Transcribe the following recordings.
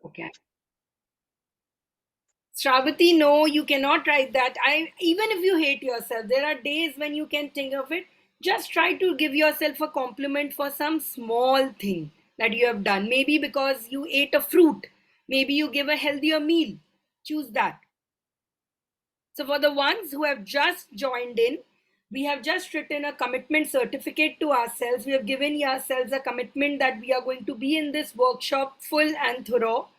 Okay. Shravati, no, you cannot write that. Even if you hate yourself, there are days when you can think of it. Just try to give yourself a compliment for some small thing that you have done. Maybe because you ate a fruit. Maybe you give a healthier meal. Choose that. So, for the ones who have just joined in, we have just written a commitment certificate to ourselves. We have given ourselves a commitment that we are going to be in this workshop full and thorough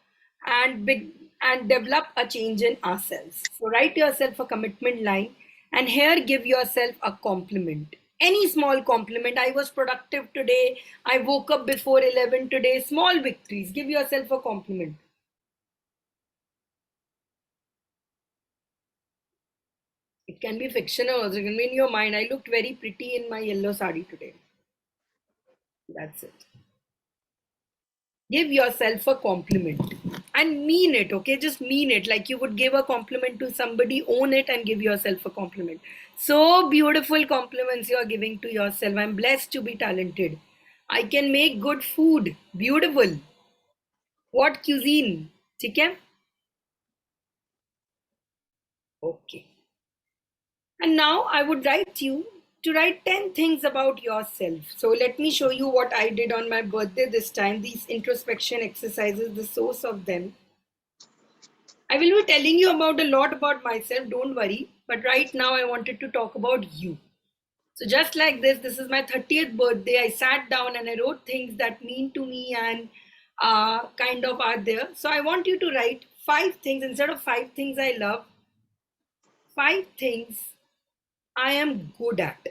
and big and develop a change in ourselves. So, write yourself a commitment line and here give yourself a compliment. Any small compliment. I was productive today. I woke up before 11 today. Small victories. Give yourself a compliment. It can be fictional also. It can be in your mind. I looked very pretty in my yellow sari today. That's it. Give yourself a compliment and mean it, okay? Just mean it like you would give a compliment to somebody. Own it and give yourself a compliment. So beautiful compliments you are giving to yourself. I'm blessed to be talented. I can make good food. Beautiful. What cuisine? ठीक है? Okay. And now I would write you to write 10 things about yourself. So let me show you what I did on my birthday this time. These introspection exercises, the source of them. I will be telling you about a lot about myself, don't worry. But right now I wanted to talk about you. So just like this is my 30th birthday. I sat down and I wrote things that mean to me and kind of are there. So I want you to write 5 things instead of 5 things I love, 5 things I am good at.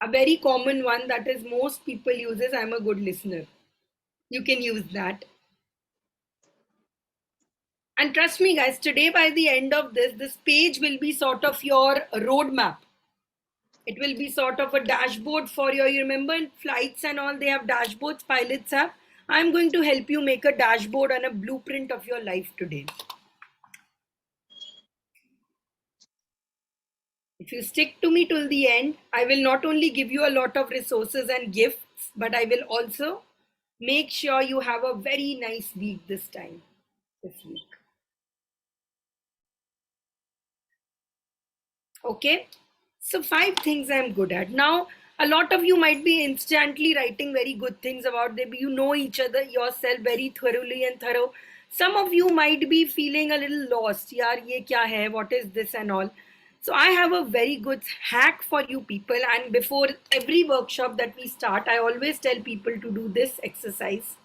A very common one that is most people use is I'm a good listener. You can use that. And trust me guys, today by the end of this page will be sort of your roadmap. It will be sort of a dashboard for you remember in flights and all they have dashboards pilots have. I'm going to help you make a dashboard and a blueprint of your life today. If you stick to me till the end, I will not only give you a lot of resources and gifts, but I will also make sure you have a very nice week this week. Okay. So 5 things I'm good at. Now, a lot of you might be instantly writing very good things about them. You know each other yourself very thoroughly and thorough. Some of you might be feeling a little lost. Yaar, ye kya hai? What is this and all? So I have a very good hack for you people. And before every workshop that we start, I always tell people to do this exercise.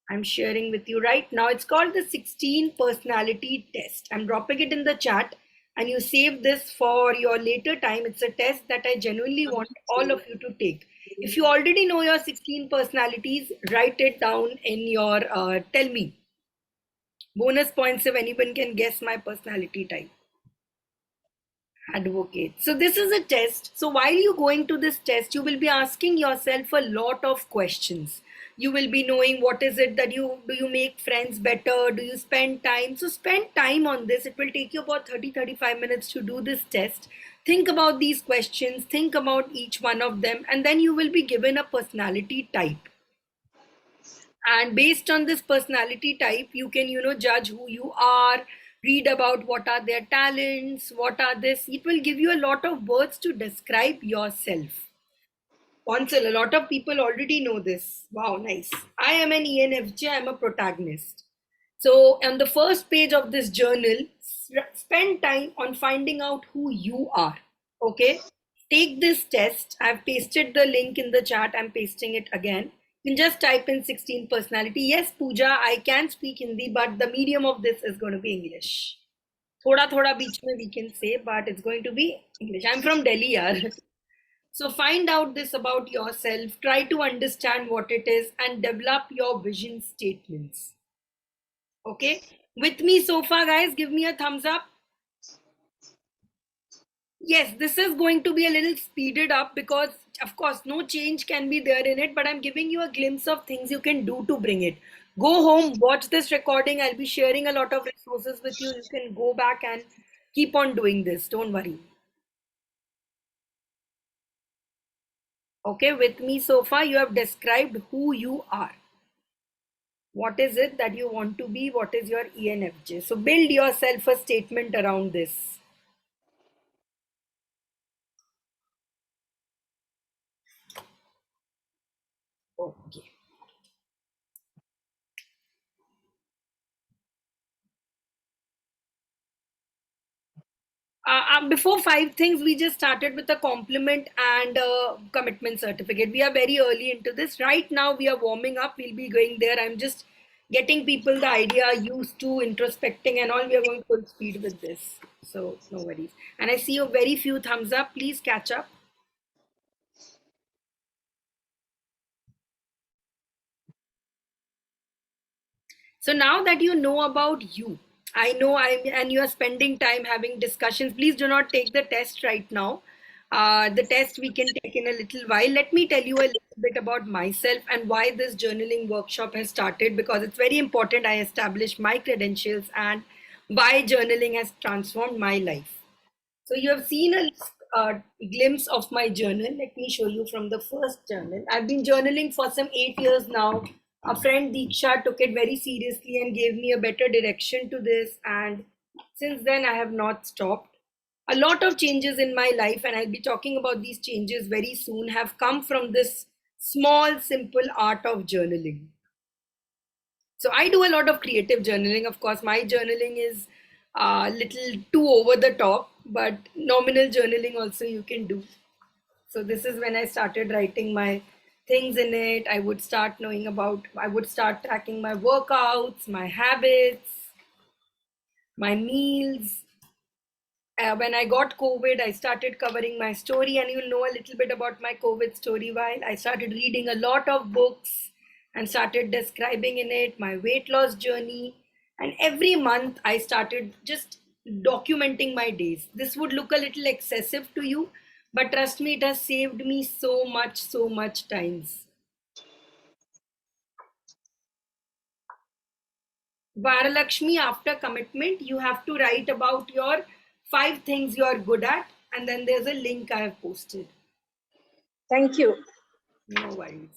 I'm sharing with you right now. It's called the 16 personality test. I'm dropping it in the chat and you save this for your later time. It's a test that I genuinely want all of you to take. If you already know your 16 personalities, write it down in your tell me. Bonus points if anyone can guess my personality type. Advocate. So this is a test. So while you going to this test, you will be asking yourself a lot of questions. You will be knowing what is it that you make friends better? Do you spend time? So spend time on this. It will take you about 30-35 minutes to do this test. Think about these questions, think about each one of them, and then you will be given a personality type. And based on this personality type you can judge who you are, read about what are their talents, what are this. It will give you a lot of words to describe yourself. Consul, a lot of people already know this. Wow, nice. I am an ENFJ. I'm a protagonist. So on the first page of this journal, spend time on finding out who you are. Okay, take this test. I've pasted the link in the chat. I'm pasting it again. You can just type in 16 personality. Yes, Pooja, I can speak Hindi, but the medium of this is going to be English. Thoda thoda beech mein we can say, but it's going to be English. I'm from Delhi, yaar. So find out this about yourself. Try to understand what it is and develop your vision statements. Okay, with me so far, guys. Give me a thumbs up. Yes, this is going to be a little speeded up because, of course, no change can be there in it, but I'm giving you a glimpse of things you can do to bring it. Go home, watch this recording. I'll be sharing a lot of resources with you. You can go back and keep on doing this. Don't worry. Okay, with me so far, you have described who you are. What is it that you want to be? What is your ENFJ? So build yourself a statement around this. Okay. Before five things, we just started with a compliment and a commitment certificate. We are very early into this. Right now, we are warming up. We'll be going there. I'm just getting people the idea, used to introspecting and all. We are going full speed with this. So, no worries. And I see a very few thumbs up. Please catch up. So now that you know about you, I know and you are spending time having discussions. Please do not take the test right now. The test we can take in a little while. Let me tell you a little bit about myself and why this journaling workshop has started, because it's very important I establish my credentials and why journaling has transformed my life. So you have seen a glimpse of my journal. Let me show you from the first journal. I've been journaling for some 8 years now. A friend Diksha took it very seriously and gave me a better direction to this. And since then, I have not stopped. A lot of changes in my life, and I'll be talking about these changes very soon, have come from this small, simple art of journaling. So I do a lot of creative journaling. Of course, my journaling is a little too over the top, but nominal journaling also you can do. So this is when I started writing my things in it. I would start tracking my workouts, my habits, my meals. When I got COVID, I started covering my story, and you'll know a little bit about my COVID story while I started reading a lot of books and started describing in it my weight loss journey. And every month, I started just documenting my days. This would look a little excessive to you, but trust me, it has saved me so much times. Varalakshmi, after commitment, you have to write about your five things you are good at, and then there's a link I have posted. Thank you. No worries.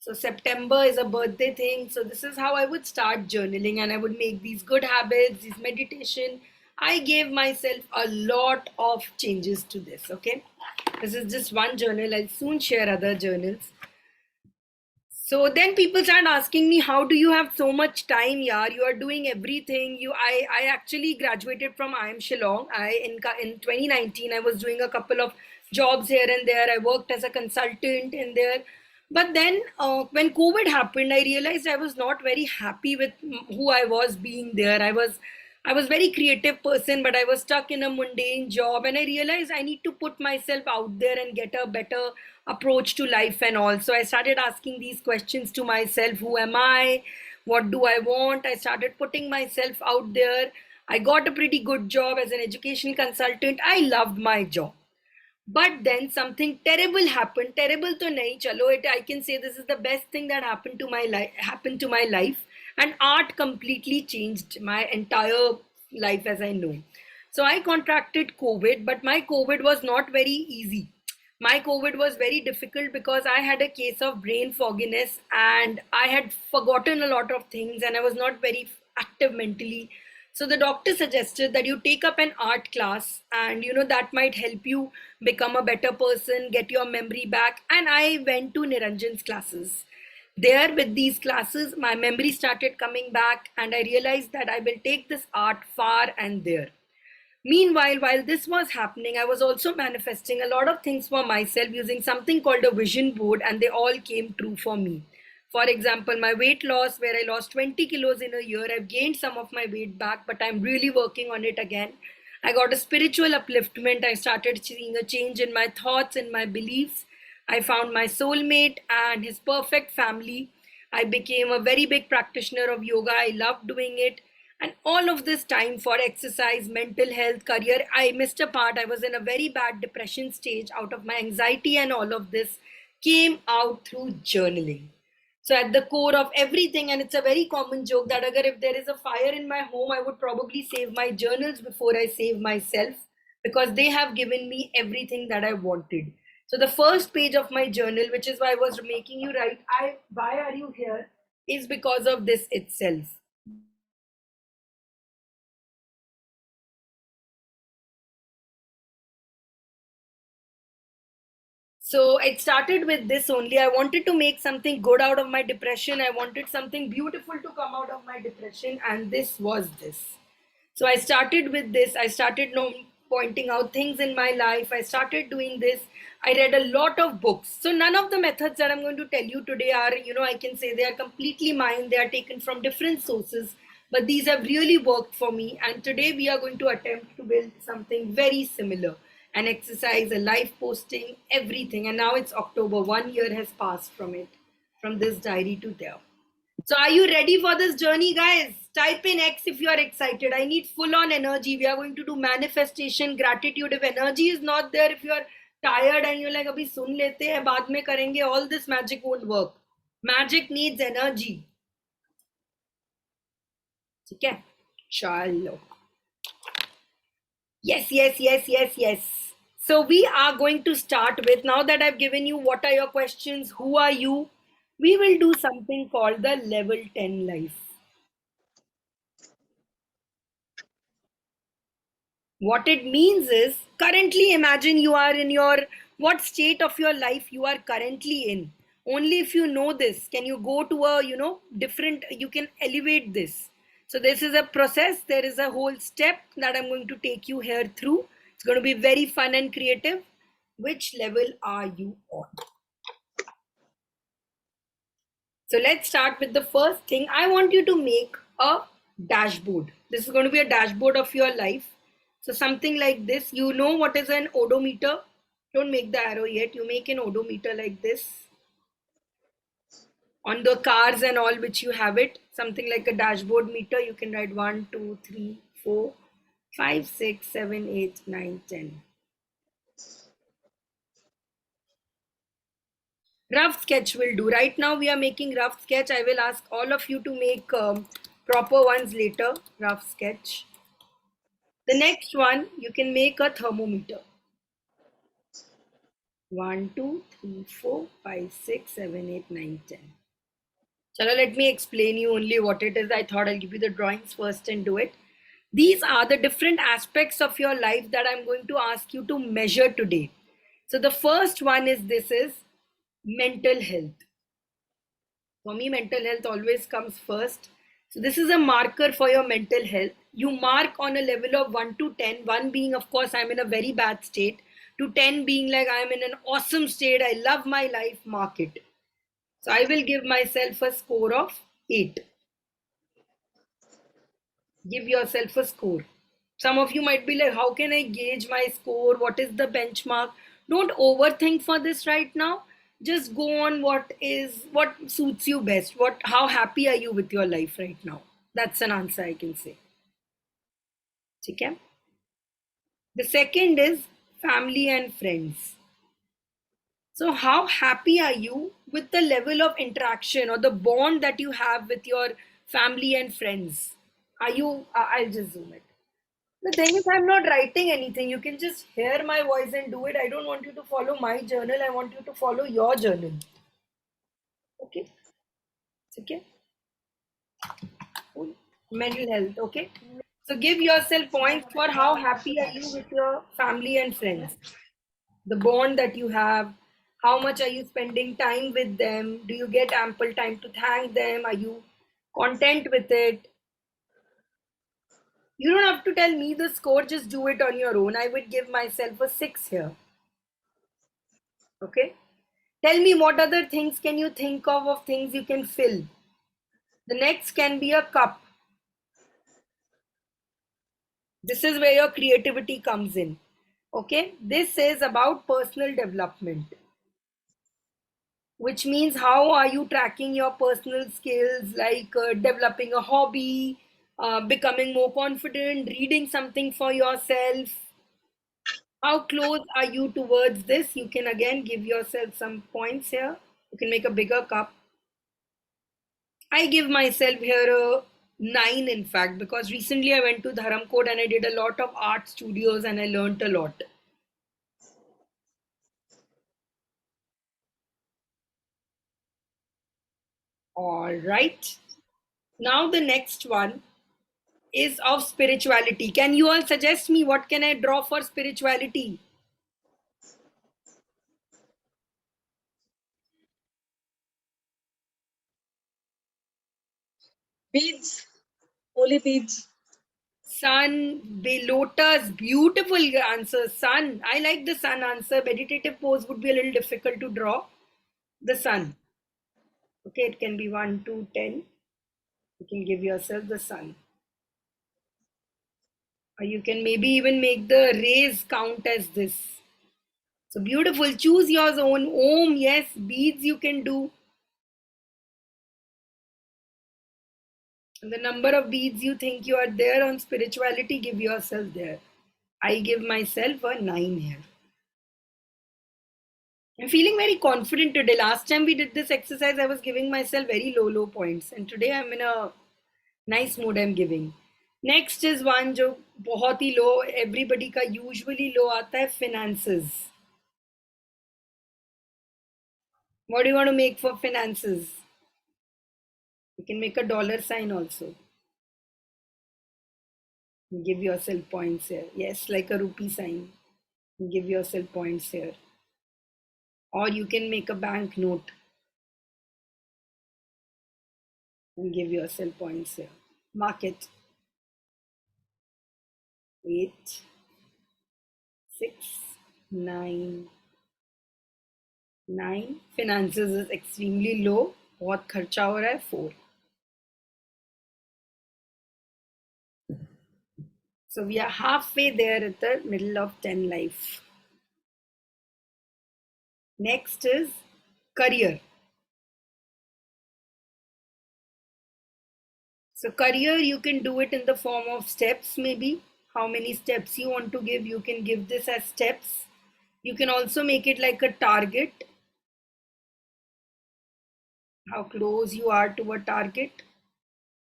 So September is a birthday thing. So this is how I would start journaling, and I would make these good habits, these meditation. I gave myself a lot of changes to this. Okay. This is just one journal. I'll soon share other journals. So then people start asking me, how do you have so much time? Yeah, you are doing everything. I actually graduated from IIM Shillong. In 2019 I was doing a couple of jobs here and there. I worked as a consultant in there. But then when COVID happened, I realized I was not very happy with who I was being there. I was very creative person, but I was stuck in a mundane job, and I realized I need to put myself out there and get a better approach to life and all. So I started asking these questions to myself: who am I? What do I want? I started putting myself out there. I got a pretty good job as an education consultant. I loved my job. But then something terrible happened. Terrible to nahi, chalo, it I can say this is the best thing that happened to my life. And art completely changed my entire life as I know. So I contracted COVID, but my COVID was not very easy. My COVID was very difficult because I had a case of brain fogginess, and I had forgotten a lot of things, and I was not very active mentally. So the doctor suggested that you take up an art class, and that might help you become a better person, get your memory back. And I went to Niranjan's classes. There, with these classes, my memory started coming back, and I realized that I will take this art far and there. Meanwhile, while this was happening, I was also manifesting a lot of things for myself using something called a vision board, and they all came true for me. For example, my weight loss, where I lost 20 kilos in a year, I've gained some of my weight back, but I'm really working on it again. I got a spiritual upliftment. I started seeing a change in my thoughts and my beliefs. I found my soulmate and his perfect family. I became a very big practitioner of yoga. I loved doing it. And all of this time for exercise, mental health, career, I missed a part. I was in a very bad depression stage. Out of my anxiety and all of this came out through journaling. So at the core of everything, and it's a very common joke that agar if there is a fire in my home, I would probably save my journals before I save myself, because they have given me everything that I wanted. So the first page of my journal, which is why I was making you write, why are you here, is because of this itself. So it started with this only. I wanted to make something good out of my depression. I wanted something beautiful to come out of my depression, and this was this. So I started with this. I started pointing out things in my life. I started doing this. I read a lot of books. So none of the methods that I'm going to tell you today are, I can say they are completely mine. They are taken from different sources, but these have really worked for me. And today we are going to attempt to build something very similar, an exercise, a live posting, everything. And now it's October. 1 year has passed from it, from this diary to there. So are you ready for this journey, guys? Type in X if you are excited. I need full on energy. We are going to do manifestation, gratitude. If energy is not there, if you are tired and you're like, abhi sun lete hai, baad mein karenge, all this magic won't work. Magic needs energy. ठीक है? चलो. Yes, yes, yes, yes, yes. So we are going to start with, now that I've given you what are your questions, who are you, we will do something called the level 10 life. What it means is, currently imagine you are in your, what state of your life you are currently in. Only if you know this can you go to a, different, you can elevate this. So this is a process. There is a whole step that I'm going to take you here through. It's going to be very fun and creative. Which level are you on? So let's start with the first thing. I want you to make a dashboard. This is going to be a dashboard of your life. So something like this. You know what is an odometer? Don't make the arrow yet. You make an odometer like this. On the cars and all which you have it. Something like a dashboard meter. You can write 1, 2, 3, 4, 5, 6, 7, 8, 9, 10. Rough sketch will do. Right now we are making rough sketch. I will ask all of you to make proper ones later. Rough sketch. The next one, you can make a thermometer. 1, 2, 3, 4, 5, 6, 7, 8, 9, 10. Chalo, let me explain you only what it is. I thought I'll give you the drawings first and do it. These are the different aspects of your life that I'm going to ask you to measure today. So the first one is, this is mental health. For me, mental health always comes first. So this is a marker for your mental health. You mark on a level of 1 to 10, 1 being, of course, I'm in a very bad state, to 10 being like I'm in an awesome state, I love my life, mark it. So I will give myself a score of 8. Give yourself a score. Some of you might be like, how can I gauge my score? What is the benchmark? Don't overthink for this right now. Just go on what suits you best. How happy are you with your life right now? That's an answer I can say. Okay? The second is family and friends. So how happy are you with the level of interaction or the bond that you have with your family and friends? Are you, I'll just zoom it. The thing is, I'm not writing anything. You can just hear my voice and do it. I don't want you to follow my journal. I want you to follow your journal. Okay? Okay? Mental health. Okay? So give yourself points for how happy are you with your family and friends. The bond that you have. How much are you spending time with them? Do you get ample time to thank them? Are you content with it? You don't have to tell me the score, just do it on your own. I would give myself a 6 here. Okay? Tell me what other things can you think of things you can fill. The next can be a cup. This is where your creativity comes in. Okay? This is about personal development, which means how are you tracking your personal skills, like developing a hobby, becoming more confident, reading something for yourself. How close are you towards this? You can again give yourself some points here. You can make a bigger cup. I give myself here a 9, in fact, because recently I went to Dharamkot and I did a lot of art studios and I learned a lot. All right. Now the next one is of spirituality. Can you all suggest me what can I draw for spirituality? Beads, holy beads. Sun, lotus, beautiful answer. Sun. I like the sun answer. Meditative pose would be a little difficult to draw. The sun. Okay, it can be 1, 2, 10. You can give yourself the sun. Or you can maybe even make the rays count as this. So beautiful. Choose your own. Om, yes. Beads you can do. The number of beads you think you are there on spirituality, give yourself there. I give myself a 9 here. I'm feeling very confident today. Last time we did this exercise, I was giving myself very low points. And today I'm in a nice mood I'm giving. Next is one जो बहुत ही low, everybody का usually low आता है finances. What do you want to make for finances? You can make a dollar sign also. Give yourself points here. Yes, like a rupee sign. Give yourself points here. Or you can make a bank note and give yourself points here. Mark it. 8, 6, 9, 9. Finances is extremely low. बहुत खर्चा हो रहा है. 4. So we are halfway there at the middle of 10 life. Next is career. So career, you can do it in the form of steps maybe. How many steps you want to give, you can give this as steps. You can also make it like a target. How close you are to a target.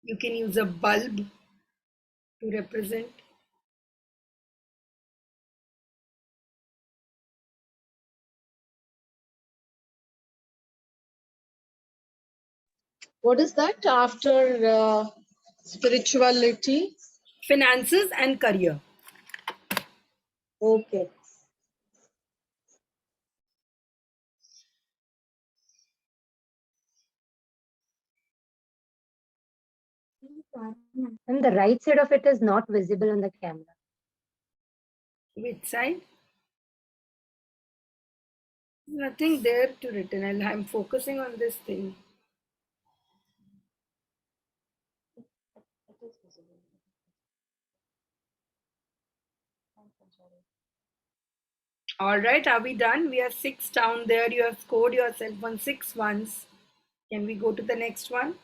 You can use a bulb to represent. What is that after spirituality? Finances and career. Okay. And the right side of it is not visible on the camera. Which side? Nothing there to written. I'm focusing on this thing. All right, are we done? We are 6 down there. You have scored yourself on 6 ones. Can we go to the next one?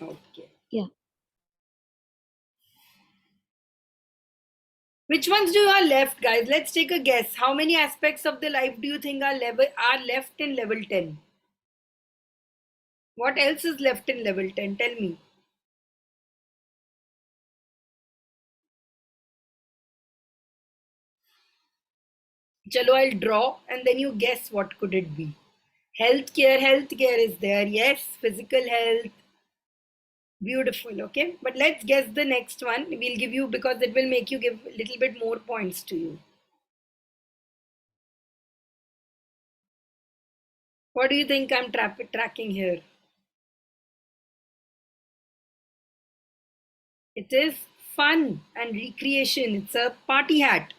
Okay. Yeah. Which ones do you are left, guys? Let's take a guess. How many aspects of the life do you think are left in level 10? What else is left in level 10? Tell me. Chalo, I'll draw and then you guess what could it be. Healthcare is there. Yes, physical health. Beautiful. Okay. But let's guess the next one. We'll give you, because it will make you give a little bit more points to you. What do you think I'm tracking here? It is fun and recreation. It's a party hat.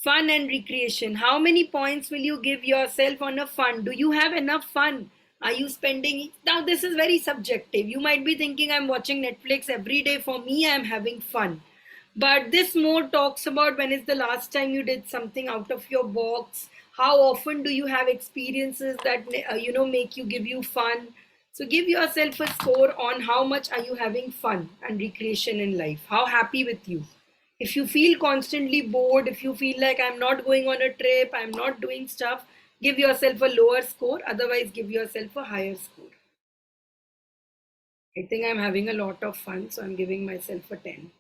Fun and recreation. How many points will you give yourself on a fun? Do you have enough fun? Are you spending? Now, this is very subjective. You might be thinking, I'm watching Netflix every day. For me, I'm having fun. But this more talks about when is the last time you did something out of your box. How often do you have experiences that make you give you fun? So give yourself a score on how much are you having fun and recreation in life. How happy with you. If you feel constantly bored, if you feel like I'm not going on a trip, I'm not doing stuff, give yourself a lower score. Otherwise, give yourself a higher score. I think I'm having a lot of fun, so I'm giving myself a 10.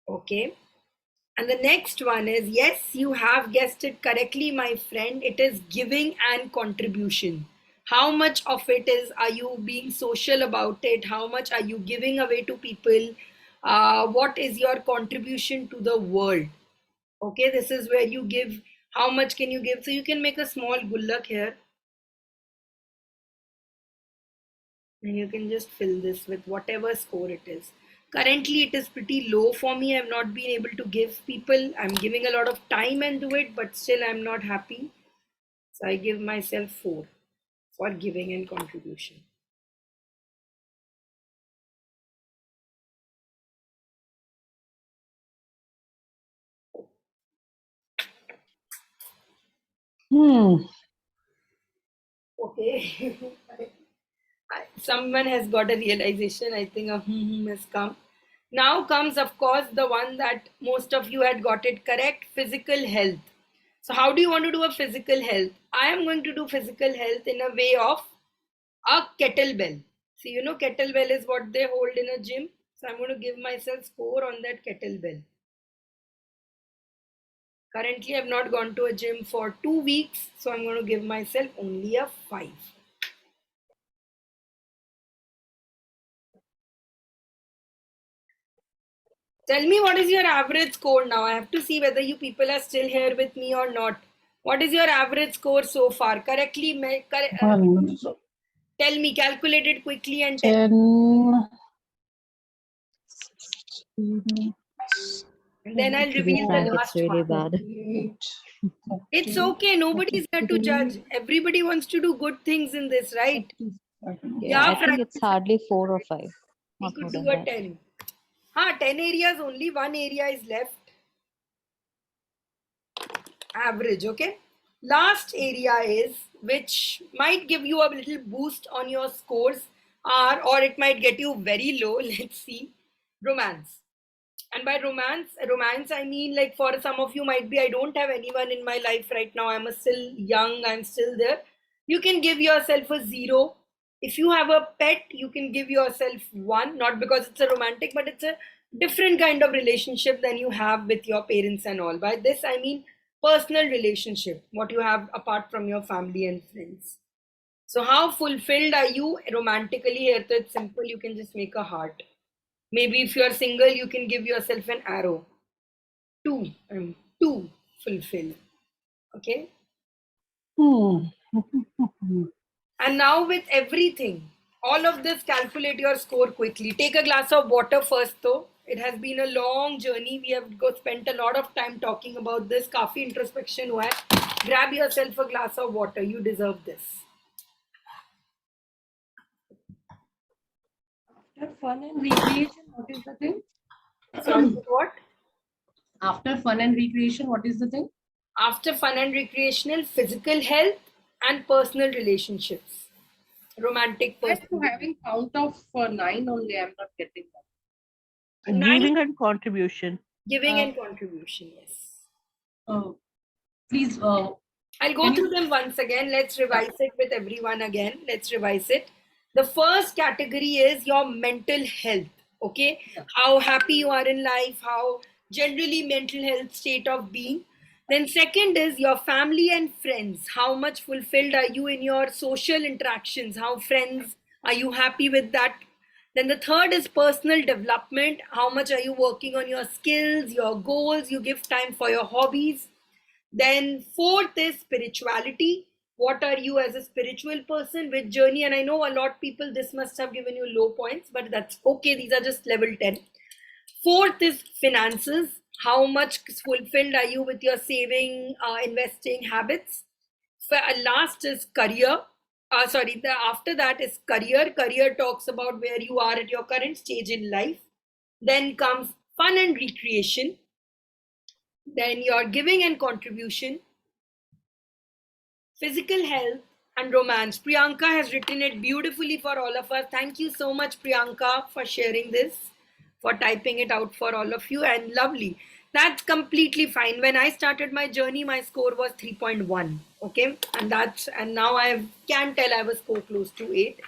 Okay. And the next one is, yes, you have guessed it correctly, my friend. It is giving and contribution. How much of it is, are you being social about it? How much are you giving away to people? What is your contribution to the world? Okay, this is where you give. How much can you give? So you can make a small gullak here. And you can just fill this with whatever score it is. Currently it is pretty low for me. I've not been able to give people. I'm giving a lot of time into it, but still I'm not happy. So I give myself 4 for giving and contribution. Okay. Someone has got a realization. I think a has come. Now comes, of course, the one that most of you had got it correct, physical health. So how do you want to do a physical health? I am going to do physical health in a way of a kettlebell. So you know kettlebell is what they hold in a gym. So I'm going to give myself score on that kettlebell. Currently, I've not gone to a gym for 2 weeks, so I'm going to give myself only a 5. Tell me, what is your average score now? I have to see whether you people are still here with me or not. What is your average score so far? Correctly, tell me, calculate it quickly and tell me. 10. And then I'll To be reveal the frank, it's last really one. bad. It's okay. Nobody's here to judge. Everybody wants to do good things in this, right? Yeah, I think Francis, it's hardly 4 or 5. we Not more could than do a that. 10. 10 areas, only one area is left. Average, okay? Last area is, which might give you a little boost on your scores, or it might get you very low. Let's see. Romance. And by romance I mean, like, for some of you might be, I don't have anyone in my life right now, I'm still young, I'm still there. You can give yourself a 0. If you have a pet, you can give yourself 1, not because it's a romantic, but it's a different kind of relationship than you have with your parents and all. By this I mean personal relationship, what you have apart from your family and friends. So how fulfilled are you romantically? Here it's simple, you can just make a heart. Maybe if you're single, you can give yourself an arrow. 2, I'm 2 fulfilled. Okay. And now with everything, all of this, calculate your score quickly. Take a glass of water first though. It has been a long journey. We have spent a lot of time talking about this. Kafi introspection hua hai. Grab yourself a glass of water. You deserve this. After fun and recreation, what is the thing? Sorry, what? After fun and recreation, what is the thing? After fun and recreational, physical health and personal relationships. Romantic I'm personal. having count of 9 only. I'm not getting that. Giving and contribution. Giving and contribution, yes. Please. I'll go through them once again. Let's revise it with everyone again. Let's revise it. The first category is your mental health. Okay. Yeah. How happy you are in life, how generally mental health state of being. Then second is your family and friends. How much fulfilled are you in your social interactions? How friends, are you happy with that? Then the third is personal development. How much are you working on your skills, your goals? You give time for your hobbies. Then fourth is spirituality. What are you as a spiritual person? Which journey? And I know a lot of people, this must have given you low points, but that's okay. These are just level 10. Fourth is finances. How much fulfilled are you with your saving, investing habits? Last is career. After that is career. Career talks about where you are at your current stage in life. Then comes fun and recreation. Then your giving and contribution, physical health, and romance. Priyanka has written it beautifully for all of us. Thank you so much, Priyanka, for sharing this, for typing it out for all of you. And lovely. That's completely fine. When I started my journey, my score was 3.1. Okay. And now I can tell I was so close to 8.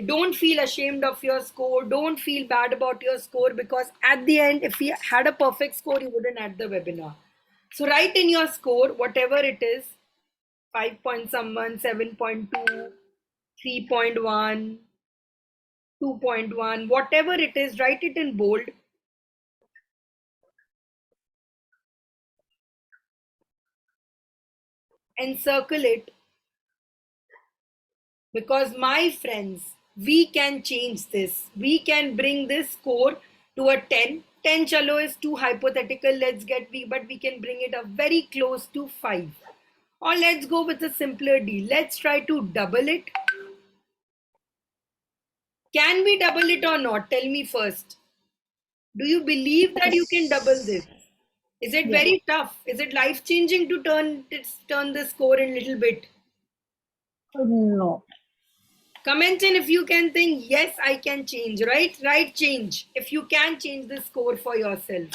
Don't feel ashamed of your score. Don't feel bad about your score, because at the end, if you had a perfect score, you wouldn't add the webinar. So write in your score, whatever it is, 5 point someone, 7.2, 3.1, 2.1, whatever it is, write it in bold. And circle it, because my friends, we can change this. We can bring this score to a 10. 10 chalo is too hypothetical. Let's get but we can bring it up very close to 5. Or let's go with a simpler deal. Let's try to double it. Can we double it or not? Tell me first. Do you believe that you can double this? Is it Yes. very tough? Is it life changing to turn the score in a little bit? No. Comment in if you can think, yes, I can change, right? Right, change. If you can change the score for yourself.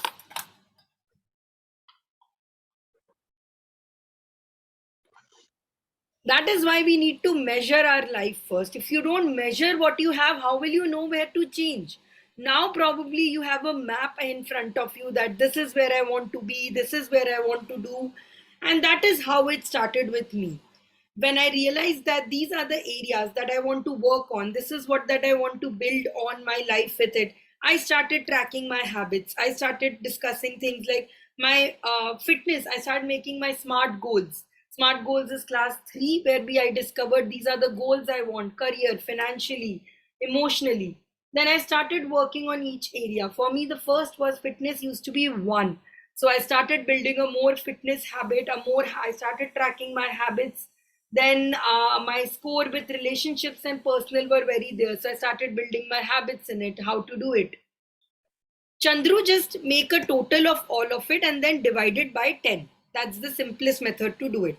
That is why we need to measure our life first. If you don't measure what you have, how will you know where to change? Now, probably you have a map in front of you that this is where I want to be, this is where I want to do. And that is how it started with me. When I realized that these are the areas that I want to work on, this is what that I want to build on my life with it, I started tracking my habits. I started discussing things like my fitness. I started making my smart goals. Smart goals is class 3, where I discovered these are the goals I want: career, financially, emotionally. Then I started working on each area. For me, the first was fitness used to be 1. So I started building a more fitness habit, I started tracking my habits. Then my score with relationships and personal were very there. So I started building my habits in it, how to do it. Chandru, just make a total of all of it and then divide it by 10. That's the simplest method to do it.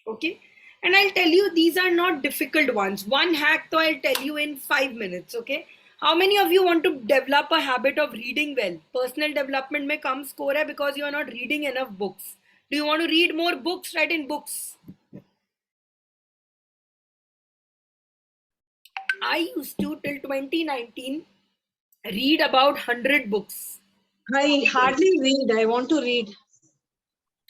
Okay. And I'll tell you, these are not difficult ones. One hack, though, I'll tell you in 5 minutes. Okay. How many of you want to develop a habit of reading well? Personal development may come score hai because you are not reading enough books. Do you want to read more books? Write in books. I used to, till 2019, read about 100 books. I hardly read. I want to read.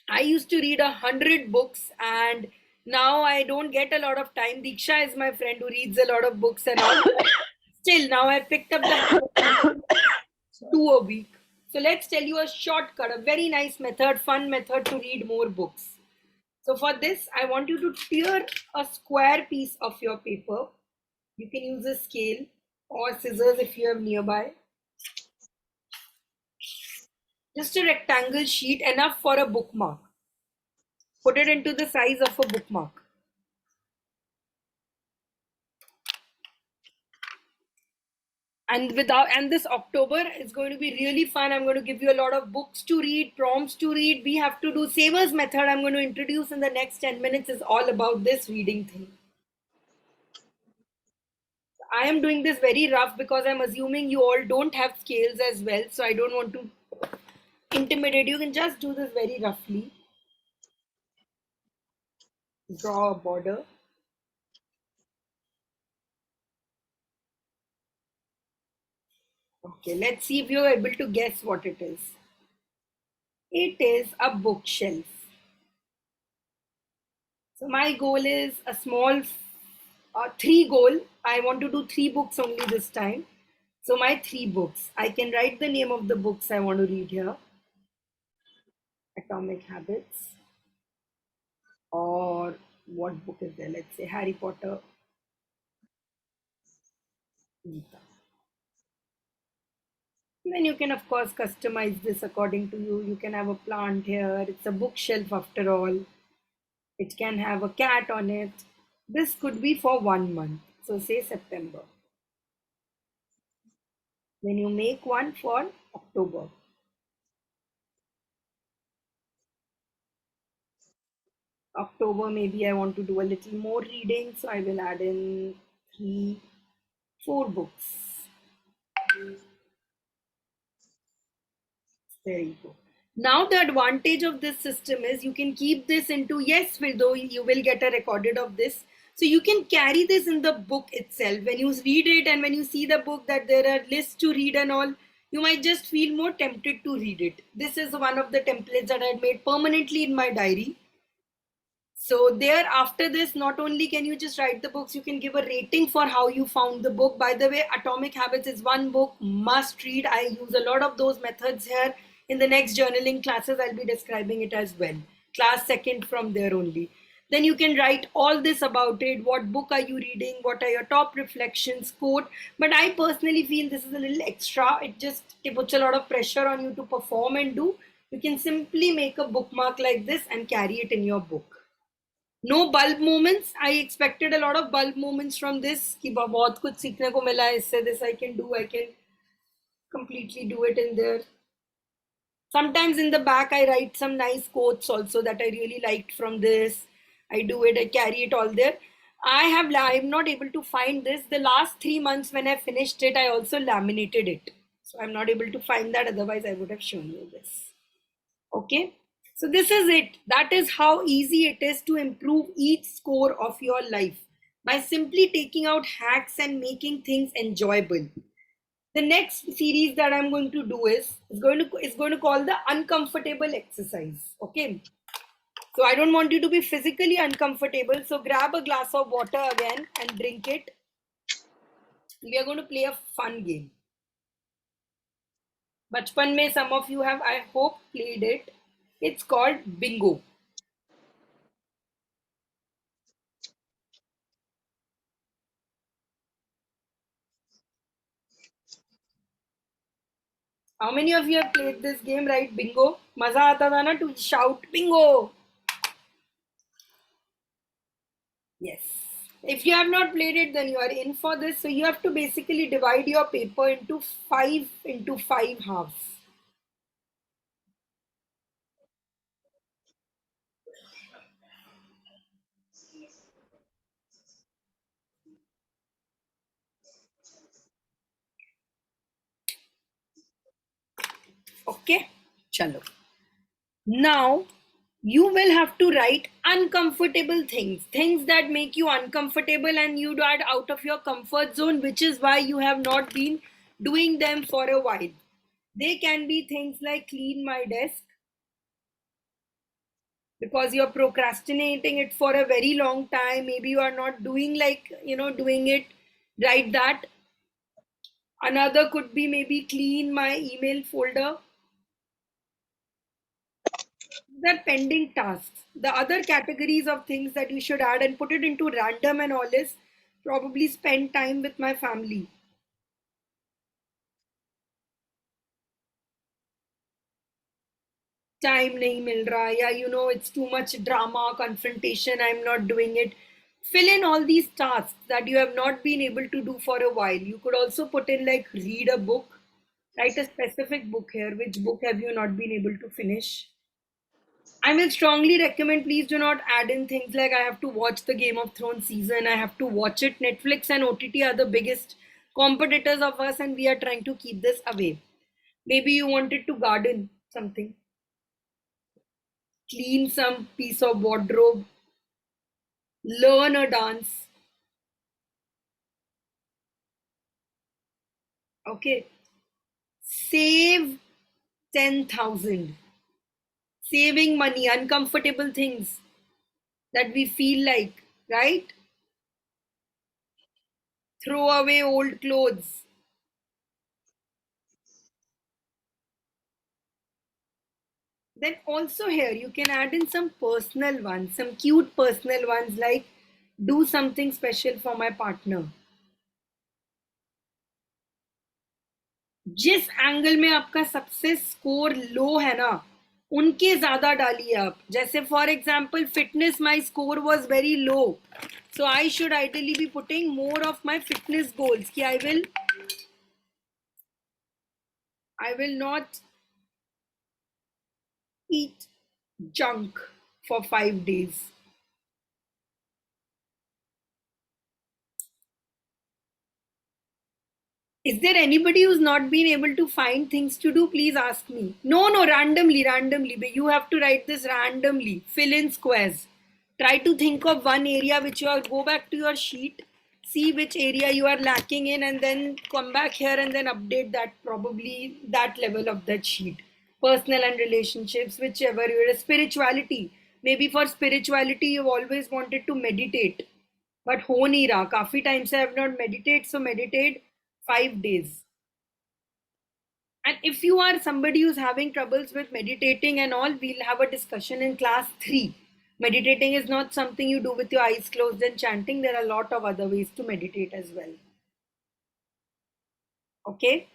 I used to read 100 books, and now I don't get a lot of time. Diksha is my friend who reads a lot of books and all. Still, now I picked up the 2 a week. So let's tell you a shortcut, a very nice method, fun method to read more books. So for this, I want you to tear a square piece of your paper. You can use a scale or scissors if you have nearby. Just a rectangle sheet, enough for a bookmark. Put it into the size of a bookmark. And this October is going to be really fun. I'm going to give you a lot of books to read, prompts to read. We have to do savers method. I'm going to introduce in the next 10 minutes is all about this reading thing. I am doing this very rough because I'm assuming you all don't have scales as well. So I don't want to intimidate you. You can just do this very roughly. Draw a border. Okay, let's see if you're able to guess what it is. It is a bookshelf. So my goal is a small 3 goal. I want to do 3 books only this time. So my 3 books. I can write the name of the books I want to read here. Atomic Habits. Or what book is there? Let's say Harry Potter. Gita. And then you can of course customize this according to you. You can have a plant here. It's a bookshelf after all. It can have a cat on it. This could be for 1 month. So say September. Then you make one for October. October, maybe I want to do a little more reading, so I will add in 3, 4 books. There you go. Now the advantage of this system is you can keep this into, yes, though you will get a recorded of this. So you can carry this in the book itself. When you read it and when you see the book that there are lists to read and all, you might just feel more tempted to read it. This is one of the templates that I had made permanently in my diary. So there, after this, not only can you just write the books, you can give a rating for how you found the book. By the way, Atomic Habits is one book must read. I use a lot of those methods here. In the next journaling classes, I'll be describing it as well. Class second from there only. Then you can write all this about it. What book are you reading? What are your top reflections? Quote. But I personally feel this is a little extra. It just puts a lot of pressure on you to perform and do. You can simply make a bookmark like this and carry it in your book. No bulb moments. I expected a lot of bulb moments from this कि बहुत कुछ सीखने को मिला है इससे. This I can do. I can completely do it in there. Sometimes in the back I write some nice quotes also that I really liked from this. I do it. I carry it all there. I'm not able to find this. The last 3 months when I finished it, I also laminated it. So I'm not able to find that. Otherwise I would have shown you this. Okay. So this is it. That is how easy it is to improve each score of your life by simply taking out hacks and making things enjoyable. The next series that I'm going to do is going to call the uncomfortable exercise. Okay. So I don't want you to be physically uncomfortable. So grab a glass of water again and drink it. We are going to play a fun game. Bachpan mein some of you have, I hope, played it. It's called bingo. How many of you have played this game, right? Bingo. Maza aata tha na to shout bingo. Yes. If you have not played it, then you are in for this. So you have to basically divide your paper into 5 halves. Okay. Chalo. Now you will have to write uncomfortable things that make you uncomfortable and you are out of your comfort zone, which is why you have not been doing them for a while. They can be things like clean my desk, because you're procrastinating it for a very long time. Maybe you are not doing doing it. Write that. Another could be maybe clean my email folder. They're pending tasks. The other categories of things that you should add and put it into random and all is probably spend time with my family. Time nahi mil raha, yeah, it's too much drama, confrontation, I'm not doing it. Fill in all these tasks that you have not been able to do for a while. You could also put in like read a book, write a specific book here. Which book have you not been able to finish? I will strongly recommend, please do not add in things like I have to watch the Game of Thrones season, I have to watch it. Netflix and OTT are the biggest competitors of us and we are trying to keep this away. Maybe you wanted to garden something, clean some piece of wardrobe, learn a dance. Okay. Save 10,000. Saving money, uncomfortable things that we feel like, right? Throw away old clothes. Then also here you can add in some personal ones, some cute personal ones like do something special for my partner. जिस angle में आपका सबसे score low है ना, उनके ज्यादा डालिए आप. जैसे for example fitness, my score was very low, so I should ideally be putting more of my fitness goals कि I will not eat junk for 5 days. Is there anybody who's not been able to find things to do? Please ask me. No, randomly. You have to write this randomly. Fill in squares. Try to think of one area which you are, go back to your sheet, see which area you are lacking in, and then come back here and then update that, probably that level of that sheet. Personal and relationships, whichever your spirituality. Maybe for spirituality, you've always wanted to meditate, but ho nahi raha. Kafi time se I have not meditated, so meditate 5 days. And if you are somebody who's having troubles with meditating and all, we'll have a discussion in class 3. Meditating is not something you do with your eyes closed and chanting. There are a lot of other ways to meditate as well. Okay?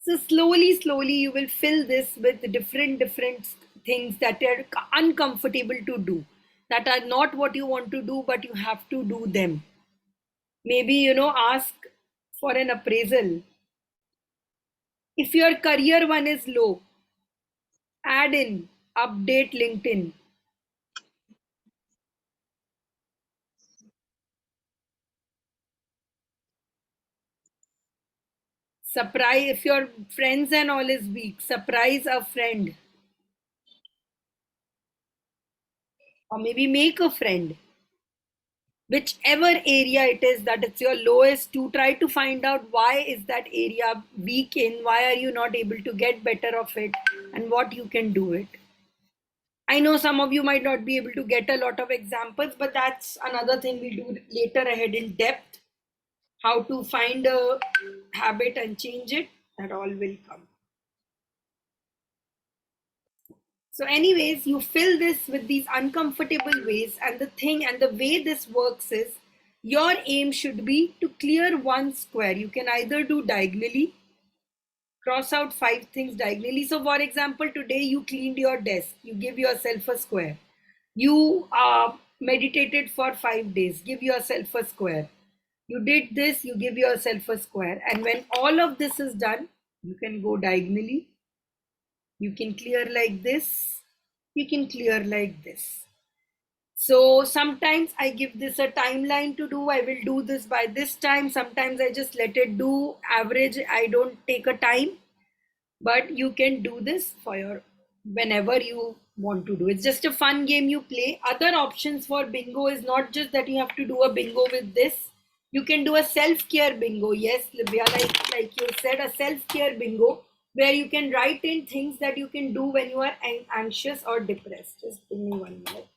So slowly, you will fill this with different things that are uncomfortable to do, that are not what you want to do, but you have to do them. Maybe, ask for an appraisal. If your career one is low, add in update LinkedIn. Surprise, if your friends and all is weak, surprise a friend. Or maybe make a friend. Whichever area it is that it's your lowest, to try to find out why is that area weak in, why are you not able to get better of it, and what you can do it. I know some of you might not be able to get a lot of examples, but that's another thing we'll do later ahead in depth. How to find a habit and change it, that all will come. So anyways, you fill this with these uncomfortable ways, and the thing and the way this works is, your aim should be to clear one square. You can either do diagonally, cross out 5 things diagonally. So for example, today you cleaned your desk, you give yourself a square. You meditated for 5 days, give yourself a square. You did this, you give yourself a square. And when all of this is done, you can go diagonally. You can clear like this. You can clear like this. So sometimes I give this a timeline to do. I will do this by this time. Sometimes I just let it do average. I don't take a time, but you can do this for your whenever you want to do. It's just a fun game you play. Other options for bingo is not just that you have to do a bingo with this. You can do a self-care bingo. Yes, Livia, like you said, a self-care bingo where you can write in things that you can do when you are anxious or depressed. Just give me 1 minute.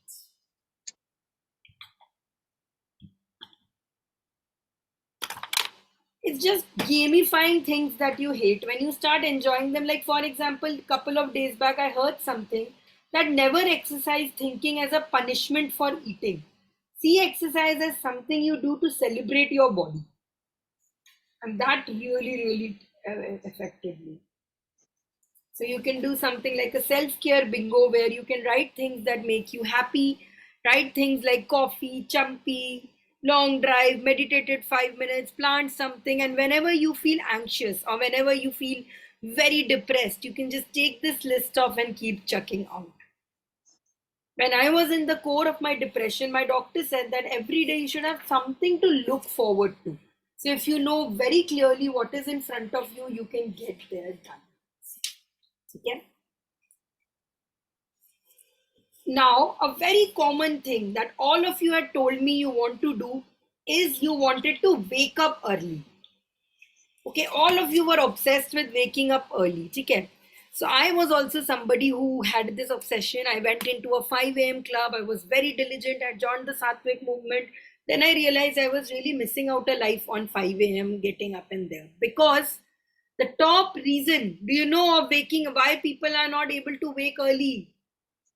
It's just gamifying things that you hate. When you start enjoying them, like for example, a couple of days back, I heard something that never exercise thinking as a punishment for eating. See exercise as something you do to celebrate your body. And that really affected me. So you can do something like a self-care bingo where you can write things that make you happy, write things like coffee, chumpy, long drive, meditated 5 minutes, plant something, and whenever you feel anxious or whenever you feel very depressed, you can just take this list off and keep chucking out. When I was in the core of my depression, my doctor said that every day you should have something to look forward to. So if you know very clearly what is in front of you, you can get there done. Okay? Now, a very common thing that all of you had told me you want to do is you wanted to wake up early. Okay, all of you were obsessed with waking up early. Okay? So I was also somebody who had this obsession. I went into a 5 a.m. club. I was very diligent. I joined the Sattvic movement. Then I realized I was really missing out a life on 5 a.m. getting up in there. Because the top reason, do you know, of waking, why people are not able to wake early?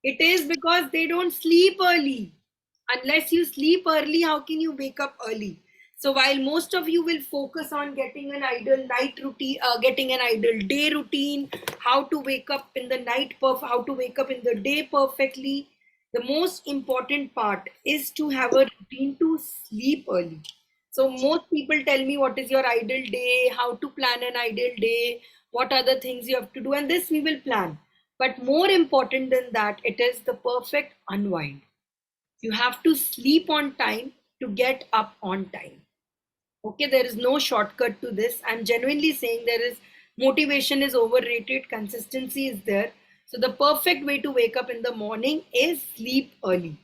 It is because they don't sleep early. Unless you sleep early, how can you wake up early? So while most of you will focus on getting an ideal night routine, getting an ideal day routine, how to wake up in the night, how to wake up in the day perfectly, the most important part is to have a routine to sleep early. So most people tell me what is your ideal day, how to plan an ideal day, what are the things you have to do, and this we will plan. But more important than that, it is the perfect unwind. You have to sleep on time to get up on time. Okay, there is no shortcut to this. I'm genuinely saying there is motivation is overrated, consistency is there. So the perfect way to wake up in the morning is sleep early.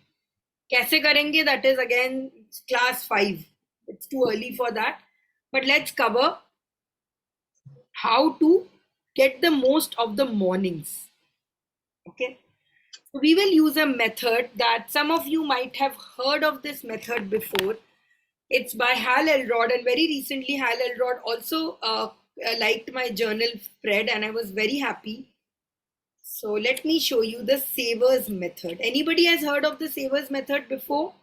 Kaise karenge? That is again class 5. It's too early for that. But let's cover how to get the most of the mornings. Okay. So we will use a method that some of you might have heard of this method before. It's by Hal Elrod, and very recently Hal Elrod also liked my journal spread, and I was very happy. So let me show you the Savers method. Anybody has heard of the Savers method before?